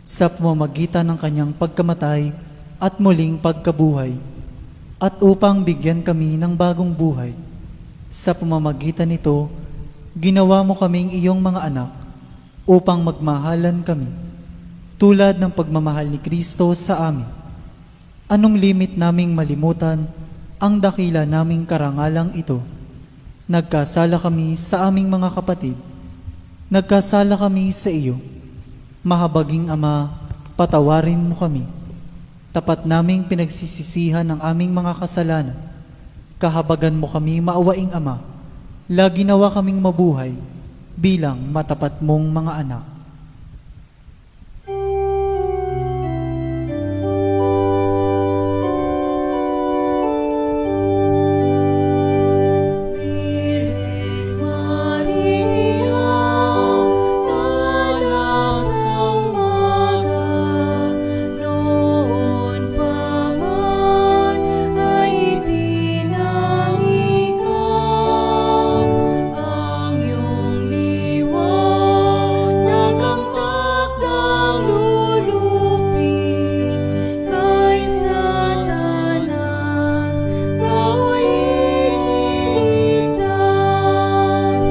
sa pamamagitan ng kanyang pagkamatay at muling pagkabuhay, at upang bigyan kami ng bagong buhay. Sa pamamagitan nito, ginawa mo kaming iyong mga anak upang magmahalan kami tulad ng pagmamahal ni Kristo sa amin. Anong limit naming malimutan ang dakila naming karangalang ito? Nagkasala kami sa aming mga kapatid. Nagkasala kami sa iyo. Mahabaging Ama, patawarin mo kami. Tapat naming pinagsisisihan ang aming mga kasalanan Kahabagan mo kami, maawaing Ama, lagi nawa kaming mabuhay bilang matapat mong mga anak. Birhen Maria, tala sa umaga, noon pa man ay itinanggi ka. Ang iyong liwanag ang takdang lulupin kay Satanas, dao'y iligtas.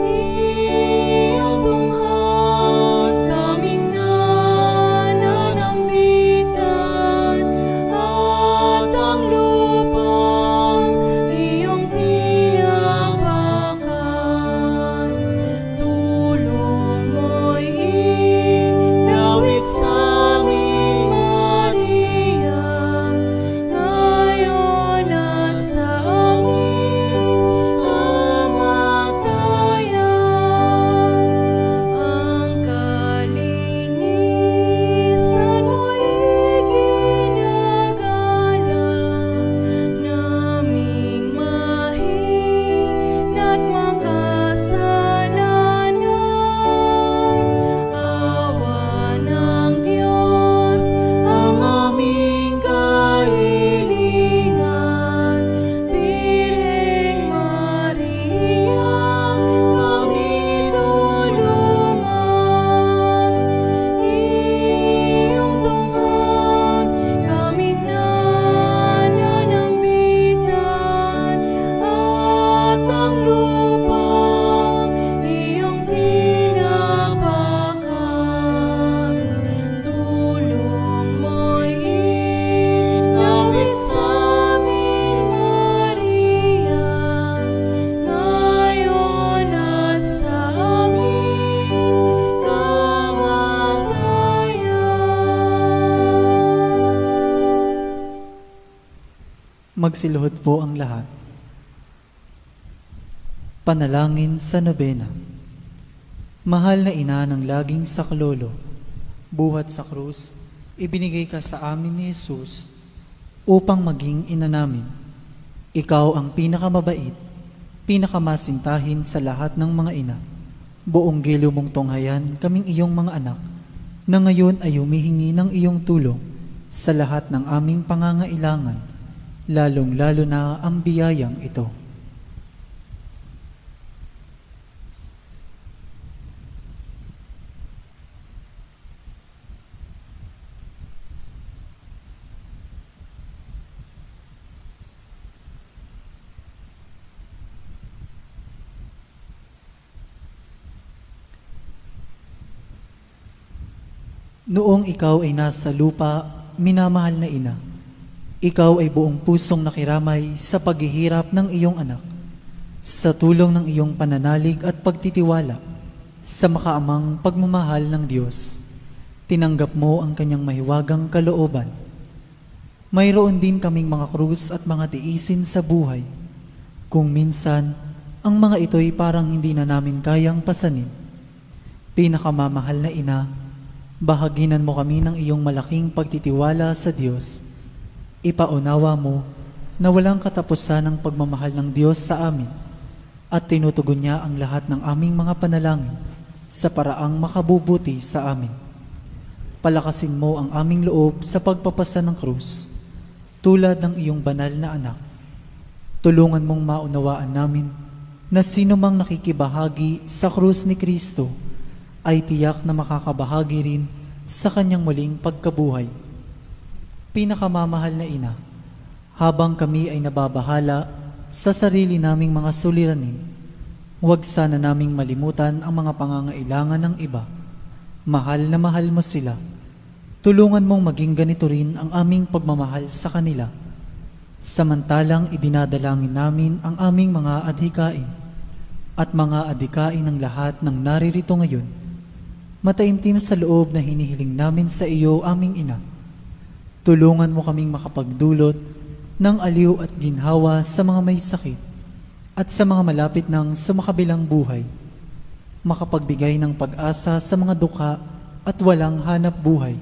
Iyong tunghaw kaming nananambitan, at ang lupang iyong tinapakan. Tulong mo'y idawit sa'min, Maria, ngayon at sa aming kamatayan. Ang kalinisan mo'y ginagalang, naming mahina't makasalanan. Awa ng Diyos ang aming kahilingan. Birheng Maria, kami tulungan. Iyong tunghaw kaming nananambitan, at ang lupang iyong tinapakan. Tulong mo'y idawit sa'min, Maria, ngayon at sa aming kamatayan. Magsiluhod po ang lahat. Panalangin sa nobena. Mahal na ina ng laging saklolo, buhat sa krus, ibinigay ka sa amin ni Jesus upang maging ina namin. Ikaw ang pinakamabait, pinakamasintahin sa lahat ng mga ina. Buong gilo mong tunghayan kaming iyong mga anak, na ngayon ay humihingi ng iyong tulong sa lahat ng aming pangangailangan, lalong-lalo na ang biyayang ito. Noong ikaw ay nasa lupa, minamahal na ina, ikaw ay buong pusong nakiramay sa paghihirap ng iyong anak. Sa tulong ng iyong pananalig at pagtitiwala sa makaamang pagmamahal ng Diyos, tinanggap mo ang kanyang mahiwagang kalooban. Mayroon din kaming mga krus at mga tiisin sa buhay. Kung minsan, ang mga ito'y parang hindi na namin kayang pasanin. Pinakamamahal na ina, bahaginan mo kami ng iyong malaking pagtitiwala sa Diyos. Ipaunawa mo na walang katapusan ang pagmamahal ng Diyos sa amin at tinutugon niya ang lahat ng aming mga panalangin sa paraang makabubuti sa amin. Palakasin mo ang aming loob sa pagpapasa ng krus, tulad ng iyong banal na anak. Tulungan mong maunawaan namin na sino mang nakikibahagi sa krus ni Kristo ay tiyak na makakabahagi rin sa kanyang muling pagkabuhay. Pinakamamahal na ina, habang kami ay nababahala sa sarili naming mga suliranin, huwag sana naming malimutan ang mga pangangailangan ng iba. Mahal na mahal mo sila. Tulungan mong maging ganito rin ang aming pagmamahal sa kanila. Samantalang idinadalangin namin ang aming mga adhikain at mga adhikain ng lahat ng naririto ngayon. Mataimtim sa loob na hinihiling namin sa iyo, aming ina. Tulungan mo kaming makapagdulot ng aliw at ginhawa sa mga may sakit at sa mga malapit ng sumakabilang buhay, makapagbigay ng pag-asa sa mga duka at walang hanap buhay,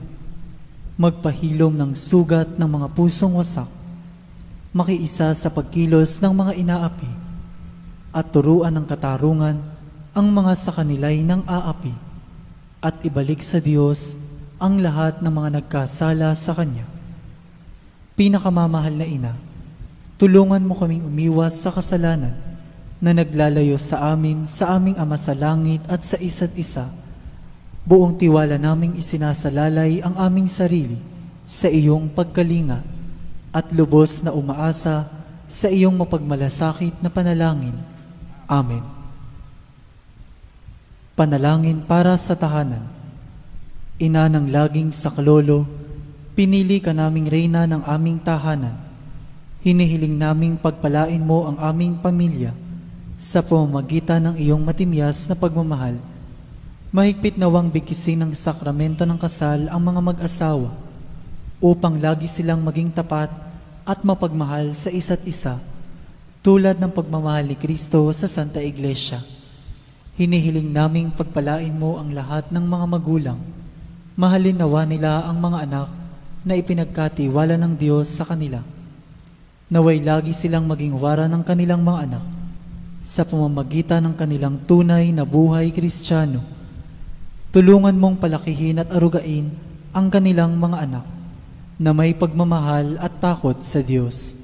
magpahilom ng sugat ng mga pusong wasak, makiisa sa pagkilos ng mga inaapi, at turuan ng katarungan ang mga sa kanila'y nang aapi, at ibalik sa Diyos ang lahat ng mga nagkasala sa Kanya. Pinakamamahal na Ina, tulungan mo kaming umiwas sa kasalanan na naglalayo sa amin, sa aming Ama sa langit at sa isa't isa. Buong tiwala naming isinasalalay ang aming sarili sa iyong pagkalinga at lubos na umaasa sa iyong mapagmalasakit na panalangin. Amen. Panalangin para sa tahanan. Ina ng laging saklolo, pinili ka naming reyna ng aming tahanan. Hinihiling naming pagpalain mo ang aming pamilya sa pamamagitan ng iyong matimyas na pagmamahal. Mahigpit nawang bigkisin ng sakramento ng kasal ang mga mag-asawa upang lagi silang maging tapat at mapagmahal sa isa't isa, tulad ng pagmamahal ni Kristo sa Santa Iglesia. Hinihiling naming pagpalain mo ang lahat ng mga magulang. Mahalin nawa nila ang mga anak na ipinagkatiwala ng Diyos sa kanila. Naway lagi silang maging wara ng kanilang mga anak sa pamamagitan ng kanilang tunay na buhay Kristiyano. Tulungan mong palakihin at arugain ang kanilang mga anak na may pagmamahal at takot sa Diyos.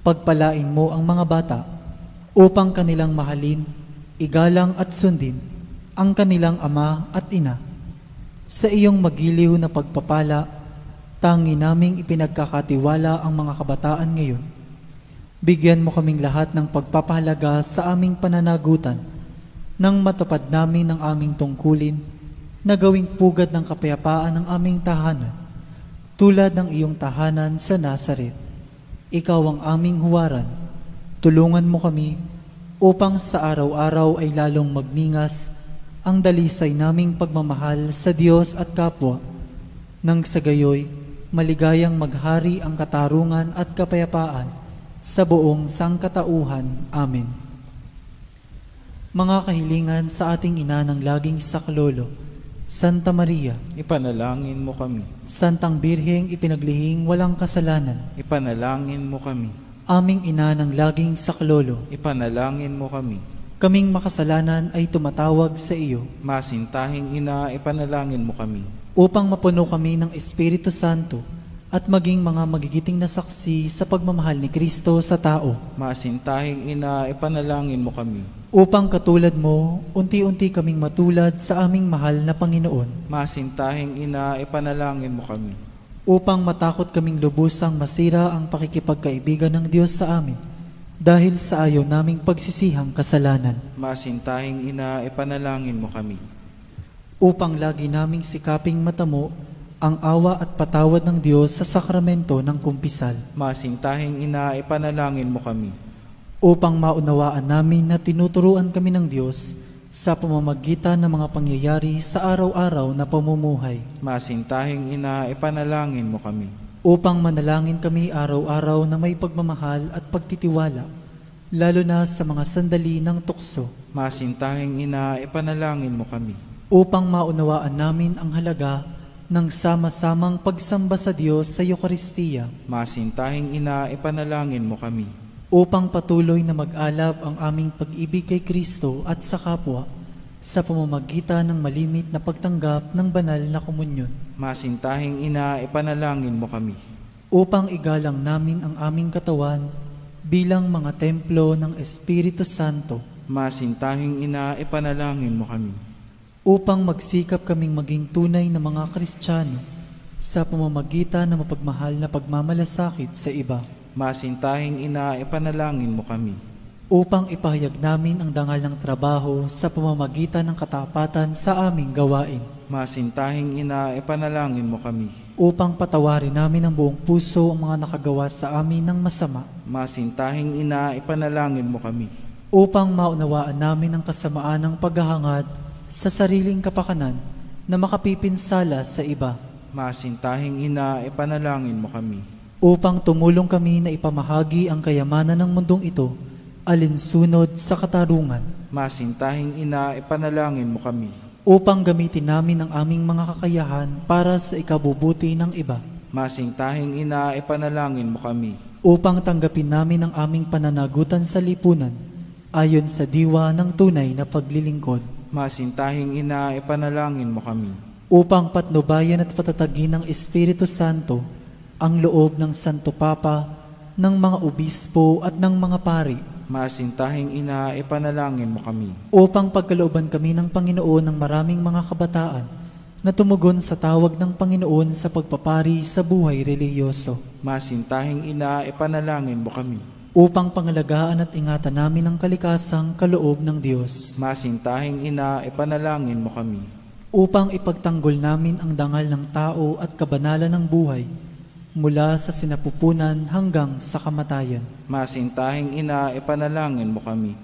Pagpalain mo ang mga bata upang kanilang mahalin, igalang at sundin ang kanilang ama at ina. Sa iyong magiliw na pagpapala, tangi naming ipinagkakatiwala ang mga kabataan ngayon. Bigyan mo kaming lahat ng pagpapahalaga sa aming pananagutan nang matupad namin ang aming tungkulin na gawing pugad ng kapayapaan ng aming tahanan, tulad ng iyong tahanan sa Nazaret. Ikaw ang aming huwaran. Tulungan mo kami upang sa araw-araw ay lalong magningas ang dalisay naming pagmamahal sa Diyos at kapwa, nang sa gayoy maligayang maghari ang katarungan at kapayapaan sa buong sangkatauhan. Amen. Mga kahilingan sa ating ina ng laging saklolo, Santa Maria, Ipanalangin mo kami. Santang Birheng ipinaglihing walang kasalanan, Ipanalangin mo kami. aming ina ng laging saklolo, Ipanalangin mo kami. kaming makasalanan ay tumatawag sa iyo Masintahing ina, ipanalangin mo kami. upang mapuno kami ng Espiritu Santo at maging mga magigiting na saksi sa pagmamahal ni Kristo sa tao. Masintahing ina, ipanalangin mo kami. Upang katulad mo, unti-unti kaming matulad sa aming mahal na Panginoon. Masintahing ina, ipanalangin mo kami. Upang matakot kaming lubusang masira ang pakikipagkaibigan ng Diyos sa amin dahil sa ayaw naming pagsisihang kasalanan. Masintahing ina, ipanalangin mo kami. Upang lagi naming sikaping matamo ang awa at patawad ng Diyos sa sakramento ng kumpisal. Masintahing ina, ipanalangin mo kami. Upang maunawaan namin na tinuturuan kami ng Diyos sa pamamagitan ng mga pangyayari sa araw-araw na pamumuhay. Masintahing ina, ipanalangin mo kami. Upang manalangin kami araw-araw na may pagmamahal at pagtitiwala, lalo na sa mga sandali ng tukso. Masintahing ina, ipanalangin mo kami. Upang maunawaan namin ang halaga ng sama-samang pagsamba sa Diyos sa Eucharistia. Masintahing ina, ipanalangin mo kami. Upang patuloy na mag-alab ang aming pag-ibig kay Kristo at sa kapwa sa pamamagitan ng malimit na pagtanggap ng banal na komunyon. Masintahing ina, ipanalangin mo kami. Upang igalang namin ang aming katawan bilang mga templo ng Espiritu Santo. Masintahing ina, ipanalangin mo kami. Upang magsikap kaming maging tunay na mga Kristiyano sa pamamagitan ng mapagmahal na pagmamalasakit sa iba. Masintahing ina, ipanalangin mo kami. Upang ipahayag namin ang dangal ng trabaho sa pamamagitan ng katapatan sa aming gawain. Masintahing ina, ipanalangin mo kami. Upang patawarin namin ng buong puso ang mga nakagawa sa amin ng masama. Masintahing ina, ipanalangin mo kami. Upang maunawaan namin ang kasamaan ng paghahangad sa sariling kapakanan na makapipinsala sa iba. Masintahing ina, ipanalangin mo kami. upang tumulong kami na ipamahagi ang kayamanan ng mundong ito alinsunod sa katarungan, Masintahing Ina, ipanalangin mo kami. upang gamitin namin ang aming mga kakayahan para sa ikabubuti ng iba, Masintahing Ina, ipanalangin mo kami. upang tanggapin namin ang aming pananagutan sa lipunan ayon sa diwa ng tunay na paglilingkod, Masintahing Ina, ipanalangin mo kami. upang patnubayan at patatagin ng Espiritu Santo ang loob ng Santo Papa, ng mga obispo at ng mga pari, Masintahing Ina, ipanalangin mo kami. upang pagkalooban kami ng Panginoon ng maraming mga kabataan na tumugon sa tawag ng Panginoon sa pagpapari sa buhay relihiyoso, Masintahing Ina, ipanalangin mo kami. upang pangalagaan at ingatan namin ang kalikasang kaloob ng Diyos, Masintahing Ina, ipanalangin mo kami. upang ipagtanggol namin ang dangal ng tao at kabanalan ng buhay mula sa sinapupunan hanggang sa kamatayan, Masintahing Ina, ipanalangin mo kami.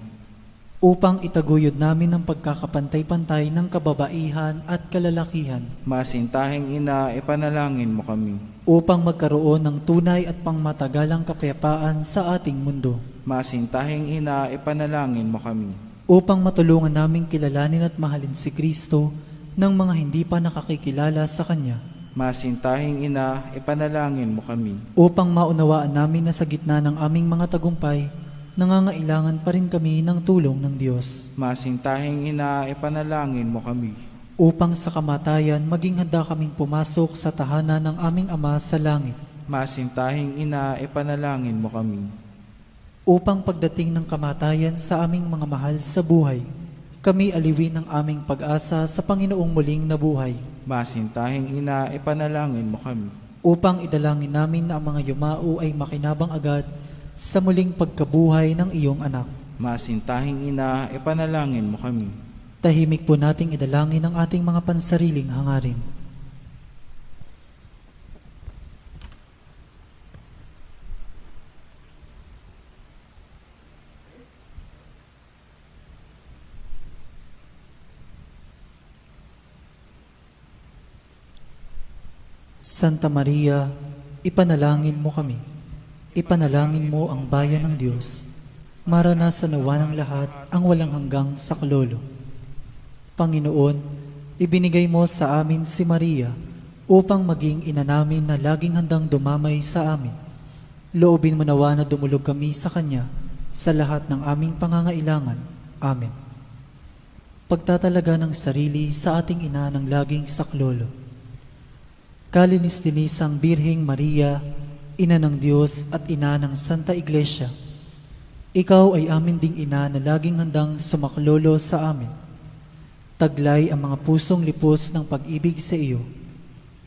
upang itaguyod namin ang pagkakapantay-pantay ng kababaihan at kalalakihan, Masintahing Ina, ipanalangin mo kami. upang magkaroon ng tunay at pangmatagalang kapayapaan sa ating mundo, Masintahing Ina, ipanalangin mo kami. upang matulungan naming kilalanin at mahalin si Kristo ng mga hindi pa nakakikilala sa Kanya, Masintahing Ina, ipanalangin mo kami. upang maunawaan namin na sa gitna ng aming mga tagumpay, nangangailangan pa rin kami ng tulong ng Diyos, Masintahing Ina, ipanalangin mo kami. upang sa kamatayan maging handa kaming pumasok sa tahanan ng aming Ama sa langit, Masintahing Ina, ipanalangin mo kami. upang pagdating ng kamatayan sa aming mga mahal sa buhay, kami aliwin ng aming pag-asa sa Panginoong muling nabuhay, Masintahing Ina, ipanalangin mo kami. upang idalangin namin na ang mga yumao ay makinabang agad sa muling pagkabuhay ng iyong anak. Masintahing Ina, ipanalangin mo kami. Tahimik po nating idalangin ang ating mga pansariling hangarin. Santa Maria, ipanalangin mo kami. Ipanalangin mo ang bayan ng Diyos. Maranasan nawa ng lahat ang walang hanggang saklolo. Panginoon, ibinigay mo sa amin si Maria upang maging ina namin na laging handang dumamay sa amin. Loobin mo nawa na dumulog kami sa Kanya sa lahat ng aming pangangailangan. Amen. Pagtatalaga ng sarili sa ating ina ng laging saklolo. Kalinis-linisang Birheng Maria, Ina ng Diyos at Ina ng Santa Iglesia, Ikaw ay amin ding ina na laging handang sumaklolo sa amin. Taglay ang mga pusong lipos ng pag-ibig sa iyo.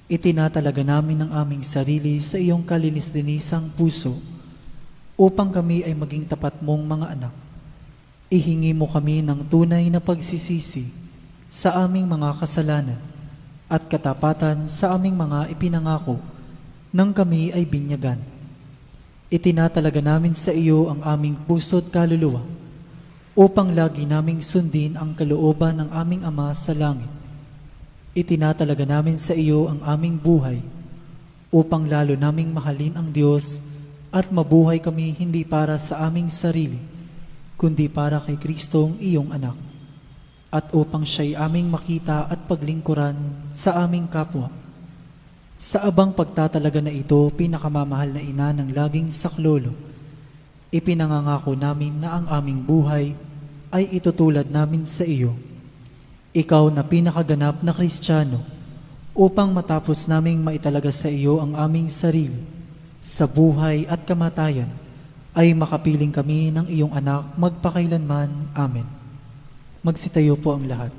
Itinatalaga namin ang aming sarili sa iyong kalinis-linisang puso upang kami ay maging tapat mong mga anak. Ihingi mo kami ng tunay na pagsisisi sa aming mga kasalanan at katapatan sa aming mga ipinangako nang kami ay binyagan. Itinatalaga namin sa iyo ang aming puso't kaluluwa upang lagi naming sundin ang kalooban ng aming Ama sa langit. Itinatalaga namin sa iyo ang aming buhay upang lalo naming mahalin ang Diyos at mabuhay kami hindi para sa aming sarili, kundi para kay Kristong iyong anak, at upang siya'y aming makita at paglingkuran sa aming kapwa. Sa abang pagtatalaga na ito, pinakamamahal na ina ng laging saklolo, ipinangangako namin na ang aming buhay ay itutulad namin sa iyo. Ikaw na pinakaganap na Kristiyano, upang matapos naming maitalaga sa iyo ang aming sarili, sa buhay at kamatayan, ay makapiling kami ng iyong anak magpakailanman. Amen. Magsitayo po ang lahat.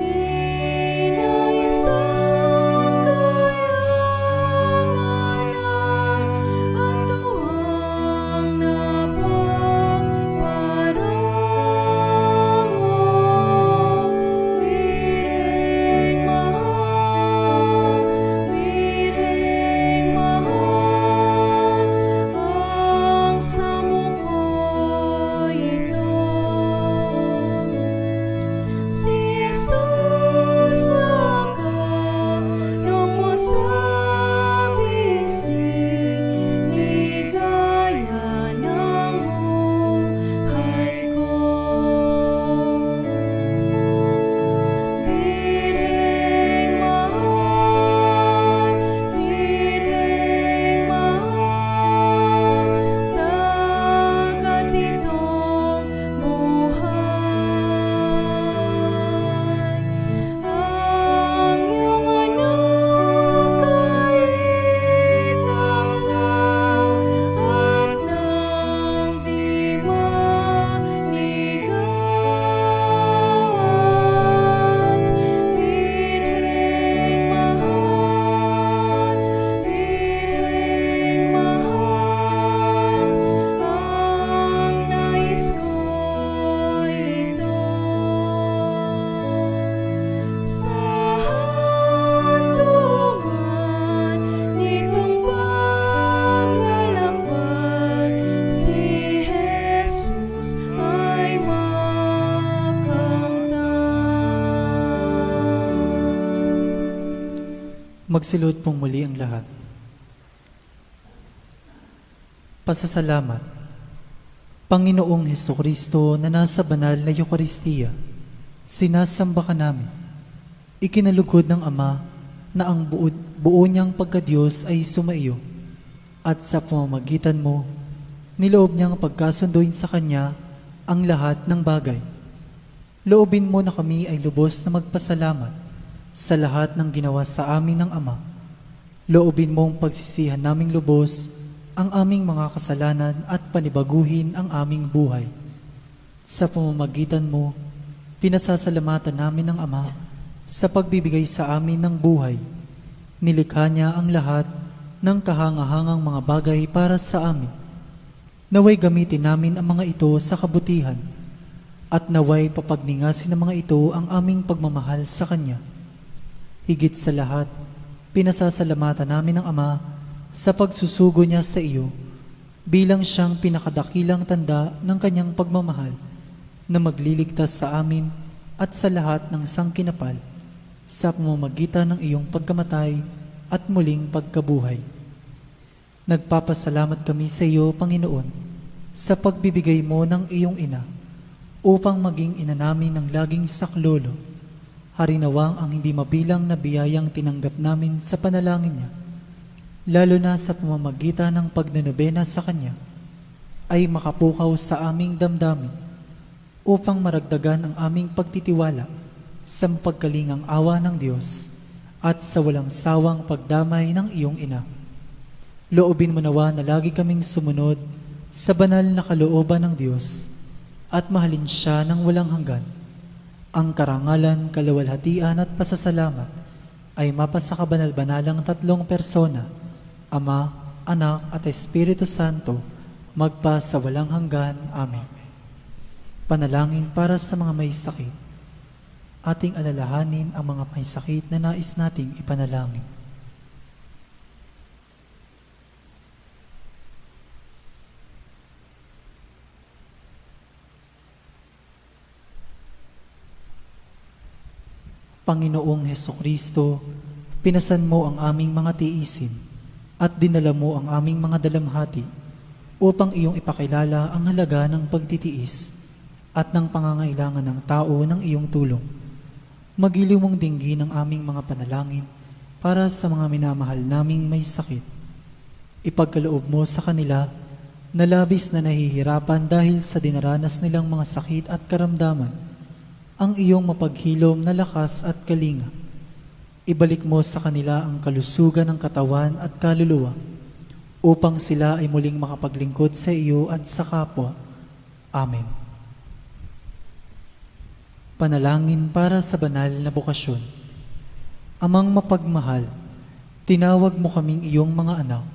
Ina isang Magsilod pong muli ang lahat. Pasasalamat. Panginoong Hesukristo na nasa banal na Eucharistia, sinasamba ka namin. Ikinalugod ng Ama na ang buo niyang pagkadiyos ay sumaiyo, at sa pamamagitan mo, niloob niyang pagkasunduin sa Kanya ang lahat ng bagay. Loobin mo na kami ay lubos na magpasalamat sa lahat ng ginawa sa amin ng Ama. Loobin mong pagsisihan naming lubos ang aming mga kasalanan at panibaguhin ang aming buhay. Sa pamamagitan mo, pinasasalamatan namin ng Ama sa pagbibigay sa amin ng buhay. Nilikha niya ang lahat ng kahangahangang mga bagay para sa amin. Naway gamitin namin ang mga ito sa kabutihan, at naway papagningasin ng mga ito ang aming pagmamahal sa Kanya. Higit sa lahat, pinasasalamatan namin ng Ama sa pagsusugo niya sa iyo bilang siyang pinakadakilang tanda ng Kanyang pagmamahal na magliligtas sa amin at sa lahat ng sangkinapal sa pamamagitan ng iyong pagkamatay at muling pagkabuhay. Nagpapasalamat kami sa iyo, Panginoon, sa pagbibigay mo ng iyong ina upang maging ina namin ng laging saklolo. Harinawang ang hindi mabilang na biyayang tinanggap namin sa panalangin niya, lalo na sa pamamagitan ng pagnanobena sa Kanya, ay makapukaw sa aming damdamin upang maragdagan ang aming pagtitiwala sa pagkalingang awa ng Diyos at sa walang sawang pagdamay ng iyong ina. Loobin mo nawa na lagi kaming sumunod sa banal na kalooban ng Diyos at mahalin siya ng walang hanggan. Ang karangalan, kaluwalhatian at pasasalamat ay mapasa kabanal-banalang tatlong persona, Ama, Anak at Espiritu Santo, magpa sa walang hanggan. Amen. Panalangin para sa mga may sakit. Ating alalahanin ang mga may sakit na nais nating ipanalangin. Panginoong Hesukristo, pinasan mo ang aming mga tiisin at dinala mo ang aming mga dalamhati upang iyong ipakilala ang halaga ng pagtitiis at ng pangangailangan ng tao ng iyong tulong. Magiliw mong dinggin ang aming mga panalangin para sa mga minamahal naming may sakit. Ipagkaloob mo sa kanila na labis na nahihirapan dahil sa dinaranas nilang mga sakit at karamdaman ang iyong mapaghilom na lakas at kalinga. Ibalik mo sa kanila ang kalusugan ng katawan at kaluluwa upang sila ay muling makapaglingkod sa iyo at sa kapwa. Amen. Panalangin para sa banal na bokasyon. Amang mapagmahal, tinawag mo kaming iyong mga anak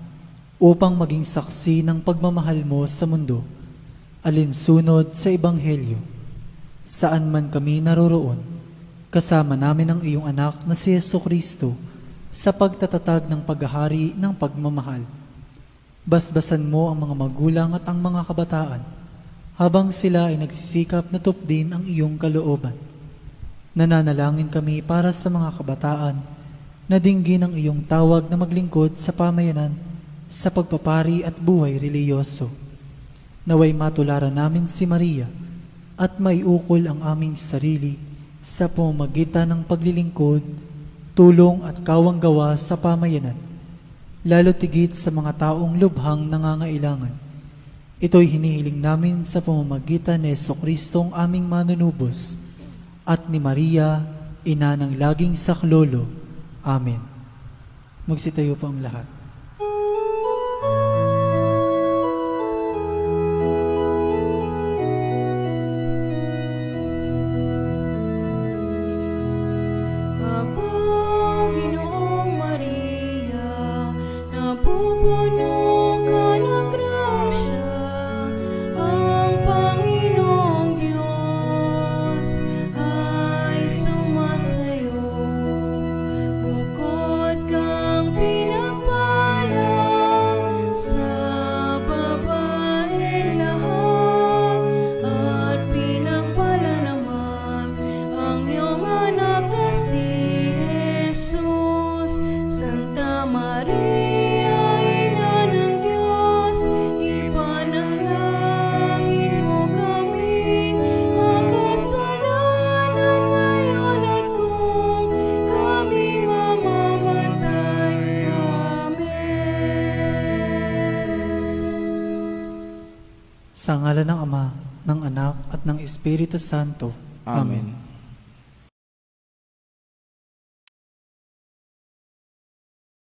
upang maging saksi ng pagmamahal mo sa mundo, alinsunod sa Ebanghelyo. Saan man kami naroroon, kasama namin ang iyong anak na si Hesukristo sa pagtatatag ng paghahari ng pagmamahal. Basbasan mo ang mga magulang at ang mga kabataan habang sila ay nagsisikap na tupdin ang iyong kalooban. Nananalangin kami para sa mga kabataan na dinggin ang iyong tawag na maglingkod sa pamayanan sa pagpapari at buhay reliyoso. Naway matularan namin si Maria at maiukol ang aming sarili sa pamamagitan ng paglilingkod, tulong at kawanggawa sa pamayanan, lalo tigit sa mga taong lubhang nangangailangan. Ito'y hinihiling namin sa pamamagitan ni Jesucristong aming manunubos at ni Maria, ina ng laging saklolo. Amen. Magsitayo po ang lahat. Bukod kang pinapa Sa ngalan ng Ama, ng Anak, at ng Espiritu Santo. Amen.